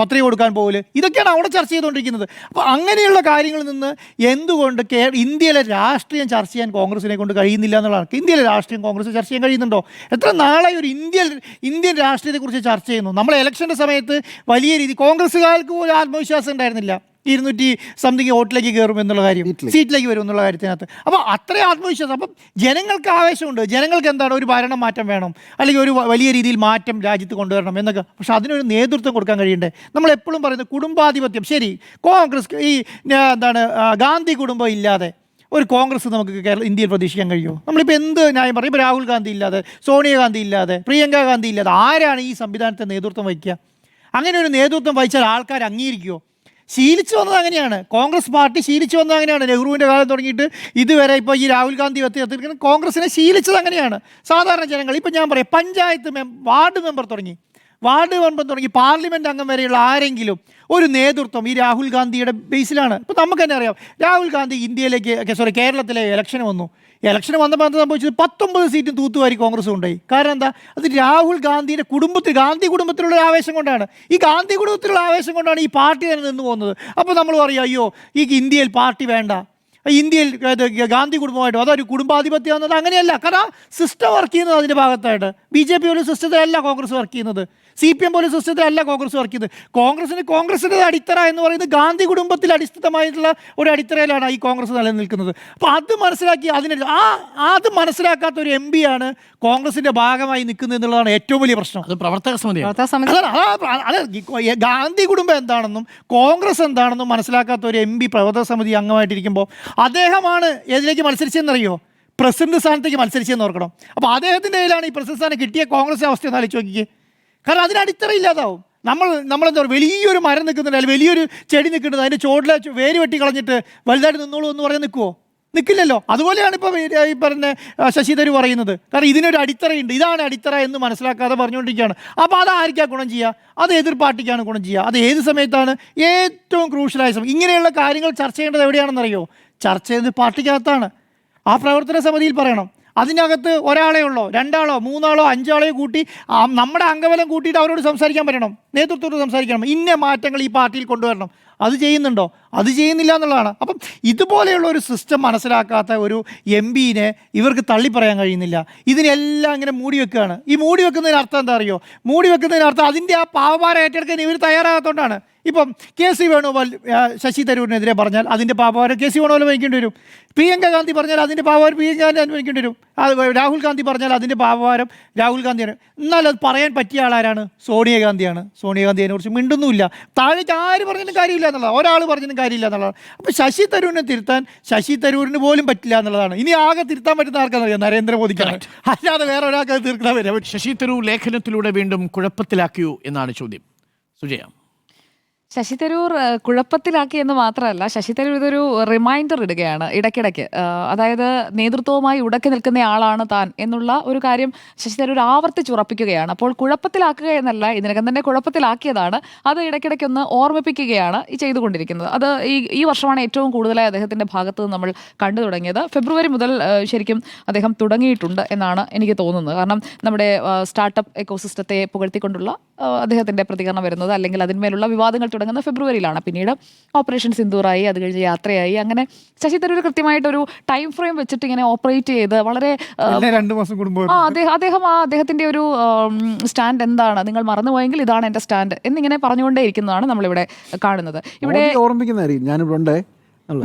പത്രിക കൊടുക്കാൻ പോകല്, ഇതൊക്കെയാണ് അവിടെ ചർച്ച ചെയ്തുകൊണ്ടിരിക്കുന്നത്. അപ്പോൾ അങ്ങനെയുള്ള കാര്യങ്ങളിൽ നിന്ന് എന്തുകൊണ്ട് ഇന്ത്യയിലെ രാഷ്ട്രീയം ചർച്ച ചെയ്യാൻ കോൺഗ്രസിനെ കൊണ്ട് കഴിയുന്നില്ല എന്നുള്ളതാണ്. ഇന്ത്യയിലെ രാഷ്ട്രീയം കോൺഗ്രസ് ചർച്ച ചെയ്യാൻ കഴിയുന്നുണ്ടോ? എത്ര നാളായി ഒരു ഇന്ത്യൻ രാഷ്ട്രീയത്തെക്കുറിച്ച് ചർച്ച ചെയ്യുന്നു. നമ്മൾ ഇലക്ഷൻ്റെ സമയത്ത് വലിയ രീതി കോൺഗ്രസ്സുകാർക്ക് പോലും ആത്മവിശ്വാസം ഉണ്ടായിരുന്നില്ല 200 വോട്ടിലേക്ക് കയറും എന്നുള്ള കാര്യം, സീറ്റിലേക്ക് വരും എന്നുള്ള കാര്യത്തിനകത്ത്. അപ്പോൾ അത്രയും ആത്മവിശ്വാസം. അപ്പം ജനങ്ങൾക്ക് ആവേശമുണ്ട്. ജനങ്ങൾക്ക് എന്താണ്, ഒരു ഭരണം മാറ്റം വേണം, അല്ലെങ്കിൽ ഒരു വലിയ രീതിയിൽ മാറ്റം രാജ്യത്ത് കൊണ്ടുവരണം എന്നൊക്കെ. പക്ഷെ അതിനൊരു നേതൃത്വം കൊടുക്കാൻ കഴിയണ്ടേ? നമ്മളെപ്പോഴും പറയുന്നത് കുടുംബാധിപത്യം. ശരി, കോൺഗ്രസ് ഗാന്ധി കുടുംബം ഇല്ലാതെ ഒരു കോൺഗ്രസ് നമുക്ക് ഇന്ത്യയിൽ പ്രതീക്ഷിക്കാൻ കഴിയുമോ? നമ്മളിപ്പോൾ എന്ത് ന്യായം പറയും? ഇപ്പോൾ രാഹുൽ ഗാന്ധി ഇല്ലാതെ, സോണിയാഗാന്ധി ഇല്ലാതെ, പ്രിയങ്ക ഗാന്ധി ഇല്ലാതെ ആരാണ് ഈ സംവിധാനത്തെ നേതൃത്വം വഹിക്കുക? അങ്ങനെ ഒരു നേതൃത്വം വഹിച്ചാൽ ആൾക്കാർ അംഗീകരിക്കുമോ? ശീലിച്ചു വന്നത് അങ്ങനെയാണ്. കോൺഗ്രസ് പാർട്ടി ശീലിച്ചു വന്നത് അങ്ങനെയാണ്. നെഹ്റുവിൻ്റെ കാലം തുടങ്ങിയിട്ട് ഇതുവരെ ഇപ്പോൾ ഈ രാഹുൽ ഗാന്ധി എത്തിയിരിക്കുന്ന കോൺഗ്രസിനെ ശീലിച്ചത് അങ്ങനെയാണ്. സാധാരണ ജനങ്ങൾ ഇപ്പം ഞാൻ പറയാം, വാർഡ് മെമ്പർ തുടങ്ങി പാർലമെൻറ്റ് അംഗം വരെയുള്ള ആരെങ്കിലും ഒരു നേതൃത്വം ഈ രാഹുൽ ഗാന്ധിയുടെ ബേസിലാണ്. ഇപ്പോൾ നമുക്ക് തന്നെ അറിയാം, രാഹുൽ ഗാന്ധി കേരളത്തിലെ ഇലക്ഷന് വന്നു. ഇലക്ഷന് വന്നപ്പോൾ എന്താ സംഭവിച്ചത്? 19 സീറ്റും തൂത്തുവാരി കോൺഗ്രസ് ഉണ്ടായി. കാരണം എന്താ? അത് രാഹുൽ ഗാന്ധിയുടെ ഗാന്ധി കുടുംബത്തിലുള്ള ആവേശം കൊണ്ടാണ്. ഈ ഗാന്ധി കുടുംബത്തിലുള്ള ആവേശം കൊണ്ടാണ് ഈ പാർട്ടി തന്നെ നിന്ന് പോകുന്നത്. അപ്പോൾ നമ്മൾ പറയും, അയ്യോ ഈ ഇന്ത്യയിൽ പാർട്ടി വേണ്ട, ഇന്ത്യയിൽ ഗാന്ധി കുടുംബമായിട്ട് അതൊരു കുടുംബാധിപത്യം എന്നത് അങ്ങനെയല്ല. കാരണം സിസ്റ്റം വർക്ക് ചെയ്യുന്നത് അതിൻ്റെ ഭാഗത്തായിട്ട്. BJP പോലും സിസ്റ്റത്തിലല്ല കോൺഗ്രസ് വർക്ക് ചെയ്യുന്നത്, CPM പോലും സിസ്റ്റത്തിലല്ല കോൺഗ്രസ് വർക്ക് ചെയ്യുന്നത്. കോൺഗ്രസിൻ്റെ അടിത്തറ എന്ന് പറയുന്നത് ഗാന്ധി കുടുംബത്തിൽ അടിസ്ഥാനമായിട്ടുള്ള ഒരു അടിത്തറയിലാണ് ഈ കോൺഗ്രസ് നിലനിൽക്കുന്നത്. അപ്പോൾ അത് മനസ്സിലാക്കി അത് മനസ്സിലാക്കാത്ത ഒരു MP ആണ് കോൺഗ്രസിൻ്റെ ഭാഗമായി നിൽക്കുന്നത് എന്നുള്ളതാണ് ഏറ്റവും വലിയ പ്രശ്നം. അത് പ്രവർത്തക സമിതി ഗാന്ധി കുടുംബം എന്താണെന്നും കോൺഗ്രസ് എന്താണെന്നും മനസ്സിലാക്കാത്ത ഒരു MP പ്രവർത്തക സമിതി അംഗമായിട്ടിരിക്കുമ്പോൾ അദ്ദേഹമാണ് ഏതിലേക്ക് മത്സരിച്ചതെന്നറിയോ? പ്രസിഡന്റ് സ്ഥാനത്തേക്ക് മത്സരിച്ചെന്ന് ഓർക്കണം. അപ്പോൾ അദ്ദേഹത്തിൻ്റെ കയ്യിലാണ് ഈ പ്രസിഡന്റ് സ്ഥാനം കിട്ടിയ കോൺഗ്രസ് അവസ്ഥ എന്ന് ആലോചിച്ച് നോക്കിക്കേ. കാരണം അതിന് അടിത്തറ ഇല്ലാതാവും. നമ്മളെന്താ പറയുക, വലിയൊരു മരം നിൽക്കുന്നുണ്ട്, അല്ലെങ്കിൽ വലിയൊരു ചെടി നിൽക്കുന്നത്, അതിൻ്റെ ചോട്ടിലെ വേര് വെട്ടി കളഞ്ഞിട്ട് വലുതായിട്ട് നിന്നോളൂ എന്ന് പറയാൻ നിൽക്കില്ലല്ലോ. അതുപോലെയാണ് ഇപ്പോൾ ഈ പറഞ്ഞ ശശി തരൂർ പറയുന്നത്. കാരണം ഇതിനൊരു അടിത്തറയുണ്ട്, ഇതാണ് അടിത്തറ എന്ന് മനസ്സിലാക്കാതെ പറഞ്ഞുകൊണ്ടിരിക്കുകയാണ്. അപ്പോൾ അതായിരിക്കാം ഗുണം ചെയ്യുക? അത് എതിർ പാർട്ടിക്കാണ് ഗുണം ചെയ്യുക. അത് ഏത് സമയത്താണ്? ഏറ്റവും ക്രൂഷ്യലായ സമയം. ഇങ്ങനെയുള്ള കാര്യങ്ങൾ ചർച്ച ചെയ്യേണ്ടത് എവിടെയാണെന്നറിയോ? ചർച്ച ചെയ്യുന്നത് പാർട്ടിക്കകത്താണ്. ആ പ്രവർത്തന സമിതിയിൽ പറയണം. അതിനകത്ത് ഒരാളെ ഉള്ളോ, 2 ആളോ 3 ആളോ 5 ആളെയോ കൂട്ടി നമ്മുടെ അംഗബലം കൂട്ടിയിട്ട് അവരോട് സംസാരിക്കാൻ പറ്റണം, നേതൃത്വത്തോട് സംസാരിക്കണം. ഇന്ന മാറ്റങ്ങൾ ഈ പാർട്ടിയിൽ കൊണ്ടുവരണം. അത് ചെയ്യുന്നുണ്ടോ? അത് ചെയ്യുന്നില്ല എന്നുള്ളതാണ്. അപ്പം ഇതുപോലെയുള്ള ഒരു സിസ്റ്റം മനസ്സിലാക്കാത്ത ഒരു എം പിനെ ഇവർക്ക് തള്ളി പറയാൻ കഴിയുന്നില്ല. ഇതിനെല്ലാം ഇങ്ങനെ മൂടി വെക്കുകയാണ്. ഈ മൂടി വെക്കുന്നതിന് അർത്ഥം എന്താ അറിയോ? മൂടി വെക്കുന്നതിന് അർത്ഥം അതിൻ്റെ ആ പാവഭാരം ഏറ്റെടുക്കാൻ ഇവർ തയ്യാറാകാത്തതുകൊണ്ടാണ്. ഇപ്പം കെ.സി. വേണുഗോപാൽ ശശി തരൂരിനെതിരെ പറഞ്ഞാൽ അതിൻ്റെ പാവഭാരം കെ.സി. വേണുഗോപാൽ വഹിക്കേണ്ടി വരും. പ്രിയങ്ക ഗാന്ധി പറഞ്ഞാൽ അതിൻ്റെ പാവഭാരം പ്രിയങ്ക ഗാന്ധി അനുഭവിക്കേണ്ടി വരും. രാഹുൽ ഗാന്ധി പറഞ്ഞാൽ അതിൻ്റെ പാവഭാരം രാഹുൽ ഗാന്ധിയാണ്. എന്നാൽ അത് പറയാൻ പറ്റിയ ആളാരാണ്? സോണിയാഗാന്ധിയാണ്. സോണിയാഗാന്ധി അതിനെക്കുറിച്ച് മിണ്ടുന്നുമില്ല. താഴെ ആര് പറഞ്ഞാലും കാര്യമില്ല എന്നുള്ളതാണ്, ഒരാൾ പറഞ്ഞാലും കാര്യമില്ല എന്നുള്ളതാണ്. അപ്പോൾ ശശി തരൂരിനെ തിരുത്താൻ ശശി തരൂരിന് പോലും പറ്റില്ല എന്നുള്ളതാണ്. ഇനി ആകെ തിരുത്താൻ പറ്റുന്ന ആർക്കാണെന്നറിയാം? നരേന്ദ്രമോദിക്കാണ്. അല്ലാതെ വേറെ ഒരാൾക്ക് അത് തീർക്കാൻ വരാം. ശശി തരൂർ ലേഖനത്തിലൂടെ വീണ്ടും കുഴപ്പത്തിലാക്കിയോ എന്നാണ് ചോദ്യം. സുജയ, ശശി തരൂർ കുഴപ്പത്തിലാക്കി എന്ന് മാത്രമല്ല, ശശി തരൂർ ഇതൊരു റിമൈൻഡർ ഇടുകയാണ് ഇടയ്ക്കിടയ്ക്ക്. അതായത് നേതൃത്വവുമായി ഉടക്കി നിൽക്കുന്ന ആളാണ് താൻ എന്നുള്ള ഒരു കാര്യം ശശി തരൂർ ആവർത്തിച്ചുറപ്പിക്കുകയാണ്. അപ്പോൾ കുഴപ്പത്തിലാക്കുക എന്നല്ല, ഇതിനകം തന്നെ കുഴപ്പത്തിലാക്കിയതാണ്. അത് ഇടയ്ക്കിടയ്ക്കൊന്ന് ഓർമ്മിപ്പിക്കുകയാണ് ഈ ചെയ്തുകൊണ്ടിരിക്കുന്നത്. അത് ഈ വർഷമാണ് ഏറ്റവും കൂടുതലായി അദ്ദേഹത്തിൻ്റെ ഭാഗത്ത് നിന്ന് നമ്മൾ കണ്ടു തുടങ്ങിയത്. ഫെബ്രുവരി മുതൽ ശരിക്കും അദ്ദേഹം തുടങ്ങിയിട്ടുണ്ട് എന്നാണ് എനിക്ക് തോന്നുന്നത്. കാരണം നമ്മുടെ സ്റ്റാർട്ടപ്പ് എക്കോസിസ്റ്റത്തെ പുകഴ്ത്തിക്കൊണ്ടുള്ള അദ്ദേഹത്തിൻ്റെ പ്രതികരണം വരുന്നത്, അല്ലെങ്കിൽ അതിന്മേലുള്ള വിവാദങ്ങൾ തുടങ്ങുന്ന ഫെബ്രുവരിയിലാണ്. പിന്നീട് ഓപ്പറേഷൻ സിന്ദൂറായി, അത് കഴിഞ്ഞ് യാത്രയായി. അങ്ങനെ ശശി തരൂർ കൃത്യമായിട്ടൊരു ടൈം ഫ്രെയിം വെച്ചിട്ട് ഇങ്ങനെ ഓപ്പറേറ്റ് ചെയ്ത് വളരെ 2 മാസം കൂടുമ്പോൾ അദ്ദേഹത്തിന്റെ ഒരു സ്റ്റാൻഡ് എന്താണ്, നിങ്ങൾ മറന്നുപോയെങ്കിൽ ഇതാണ് എൻ്റെ സ്റ്റാൻഡ് എന്നിങ്ങനെ പറഞ്ഞുകൊണ്ടേ ഇരിക്കുന്നതാണ് നമ്മളിവിടെ കാണുന്നത്. ഇവിടെ ഓർമ്മിക്കുന്നതായിരിക്കും ഞാനിവിടെ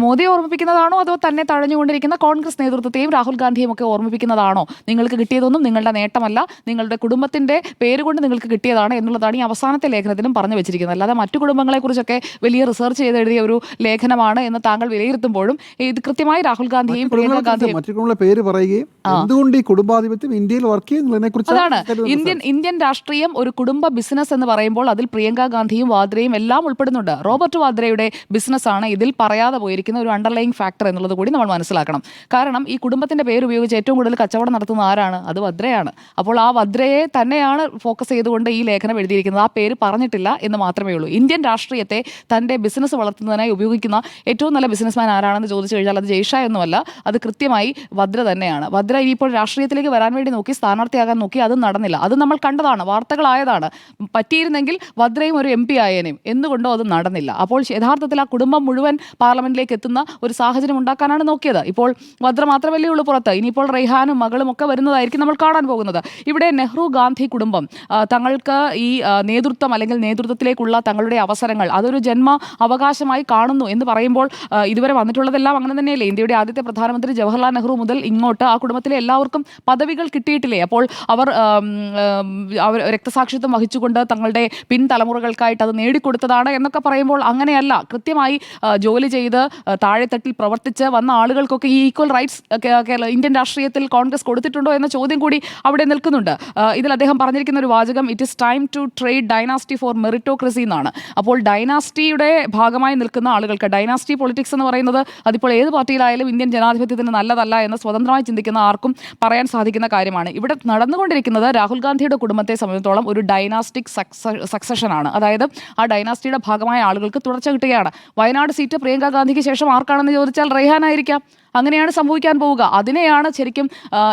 മോദിയെ ഓർമ്മിപ്പിക്കുന്നതാണോ അതോ തന്നെ തഴഞ്ഞുകൊണ്ടിരിക്കുന്ന കോൺഗ്രസ് നേതൃത്വത്തെയും രാഹുൽ ഗാന്ധിയും ഒക്കെ ഓർമ്മിപ്പിക്കുന്നതാണോ? നിങ്ങൾക്ക് കിട്ടിയതൊന്നും നിങ്ങളുടെ നേട്ടമല്ല, നിങ്ങളുടെ കുടുംബത്തിന്റെ പേര് കൊണ്ട് നിങ്ങൾക്ക് കിട്ടിയതാണ് എന്നുള്ളതാണ് ഈ അവസാനത്തെ ലേഖനത്തിലും പറഞ്ഞു വെച്ചിരിക്കുന്നത്. അല്ലാതെ മറ്റു കുടുംബങ്ങളെക്കുറിച്ചൊക്കെ വലിയ റിസർച്ച് ചെയ്ത് എഴുതിയ ഒരു ലേഖനമാണ് എന്ന് താങ്കൾ വിലയിരുത്തുമ്പോഴും ഇത് കൃത്യമായി രാഹുൽ ഗാന്ധിയും പ്രിയങ്ക ഗാന്ധിയും പേര് പറയുകയും എന്തുകൊണ്ട് ഈ കുടുംബാധിപത്യം ഇന്ത്യയിൽ വർക്ക് ചെയ്യുന്നതിനെ കുറിച്ച് അതാണ്. ഇന്ത്യൻ രാഷ്ട്രീയം ഒരു കുടുംബ ബിസിനസ് എന്ന് പറയുമ്പോൾ അതിൽ പ്രിയങ്ക ഗാന്ധിയും വാദ്രയും എല്ലാം ഉൾപ്പെടുന്നുണ്ട്. റോബർട്ട് വാദ്രയുടെ ബിസിനസ്സാണ് ഇതിൽ പറയാതെ പോയിരിക്കുന്ന ഒരു അണ്ടർലൈങ് ഫാക്ടർ എന്നുള്ളത് കൂടി നമ്മൾ മനസ്സിലാക്കണം. കാരണം ഈ കുടുംബത്തിന്റെ പേര് ഉപയോഗിച്ച് ഏറ്റവും കൂടുതൽ കച്ചവടം നടത്തുന്ന ആരാണ്? അത് വദ്രയാണ്. അപ്പോൾ ആ വദ്രയെ തന്നെയാണ് ഫോക്കസ് ചെയ്തുകൊണ്ട് ഈ ലേഖനം എഴുതിയിരിക്കുന്നത്. ആ പേര് പറഞ്ഞിട്ടില്ല എന്ന് മാത്രമേ ഉള്ളൂ. ഇന്ത്യൻ രാഷ്ട്രീയത്തെ തന്റെ ബിസിനസ് വളർത്തുന്നതിനായി ഉപയോഗിക്കുന്ന ഏറ്റവും നല്ല ബിസിനസ്മാൻ ആരാണെന്ന് ചോദിച്ചു കഴിഞ്ഞാൽ അത് ജയ്ഷാ ഒന്നുമല്ല, അത് കൃത്യമായി വദ്ര തന്നെയാണ്. വദ്ര ഇപ്പോൾ രാഷ്ട്രീയത്തിലേക്ക് വരാൻ വേണ്ടി നോക്കി, സ്ഥാനാർത്ഥിയാകാൻ നോക്കി, അതും നടന്നില്ല. അത് നമ്മൾ കണ്ടതാണ്, വാർത്തകളായതാണ്. പറ്റിയിരുന്നെങ്കിൽ വദ്രയും ഒരു MP ആയേനെയും. എന്തുകൊണ്ടോ അത് നടന്നില്ല. അപ്പോൾ യഥാർത്ഥത്തിൽ ആ കുടുംബം മുഴുവൻ പാർലമെന്റിലേക്ക് എത്തുന്ന ഒരു സാഹചര്യം ഉണ്ടാക്കാനാണ് നോക്കിയത്. ഇപ്പോൾ വദ്ര മാത്രമല്ലേ ഉള്ളൂ പുറത്ത്. ഇനിയിപ്പോൾ റെയ്ഹാനും മകളും ഒക്കെ വരുന്നതായിരിക്കും നമ്മൾ കാണാൻ പോകുന്നത്. ഇവിടെ നെഹ്റു ഗാന്ധി കുടുംബം തങ്ങൾക്ക് ഈ നേതൃത്വം അല്ലെങ്കിൽ നേതൃത്വത്തിലേക്കുള്ള തങ്ങളുടെ അവസരങ്ങൾ അതൊരു ജന്മ അവകാശമായി കാണുന്നു എന്ന് പറയുമ്പോൾ ഇതുവരെ വന്നിട്ടുള്ളതെല്ലാം അങ്ങനെ തന്നെയല്ലേ? ഇന്ത്യയുടെ ആദ്യത്തെ പ്രധാനമന്ത്രി ജവഹർലാൽ നെഹ്റു മുതൽ ഇങ്ങോട്ട് ആ കുടുംബത്തിലെ എല്ലാവർക്കും പദവികൾ കിട്ടിയിട്ടില്ലേ? അപ്പോൾ അവർ രക്തസാക്ഷിത്വം വഹിച്ചുകൊണ്ട് തങ്ങളുടെ പിൻതലമുറകൾക്കായിട്ട് അത് നേടിക്കൊടുത്തതാണ് എന്നൊക്കെ പറയുമ്പോൾ അങ്ങനെയല്ല. കൃത്യമായി ജോലി ചെയ്ത് താഴെത്തട്ടിൽ പ്രവർത്തിച്ച് വന്ന ആളുകൾക്കൊക്കെ ഈ ഈക്വൽ റൈറ്റ്സ് ഇന്ത്യൻ രാഷ്ട്രീയത്തിൽ കോൺഗ്രസ് കൊടുത്തിട്ടുണ്ടോ എന്ന ചോദ്യം കൂടി അവിടെ നിൽക്കുന്നുണ്ട്. ഇതിൽ അദ്ദേഹം പറഞ്ഞിരിക്കുന്ന ഒരു വാചകം, it is time to trade dynasty for meritocracy എന്നാണ്. അപ്പോൾ ഡൈനാസ്റ്റിയുടെ ഭാഗമായി നിൽക്കുന്ന ആളുകൾക്ക്, ഡൈനാസ്റ്റി പൊളിറ്റിക്സ് എന്ന് പറയുന്നത് അതിപ്പോൾ ഏത് പാർട്ടിയിലായാലും ഇന്ത്യൻ ജനാധിപത്യത്തിന് നല്ലതല്ല എന്ന് സ്വതന്ത്രമായി ചിന്തിക്കുന്ന ആർക്കും പറയാൻ സാധിക്കുന്ന കാര്യമാണ്. ഇവിടെ നടന്നുകൊണ്ടിരിക്കുന്നത് രാഹുൽ ഗാന്ധിയുടെ കുടുംബത്തെ സംബന്ധിച്ചിടത്തോളം ഒരു ഡൈനാസ്റ്റിക് സക്സഷനാണ്. അതായത് ആ ഡൈനാസ്റ്റിയുടെ ഭാഗമായ ആളുകൾക്ക് തുടർച്ച കിട്ടുകയാണ്. വയനാട് സീറ്റ് പ്രിയങ്ക ഗാന്ധിക്ക് ശേഷം ആർക്കാണെന്ന് ചോദിച്ചാൽ റെയ്ഹാനായിരിക്കാം. അങ്ങനെയാണ് സംഭവിക്കാൻ പോവുക. അതിനെയാണ് ശരിക്കും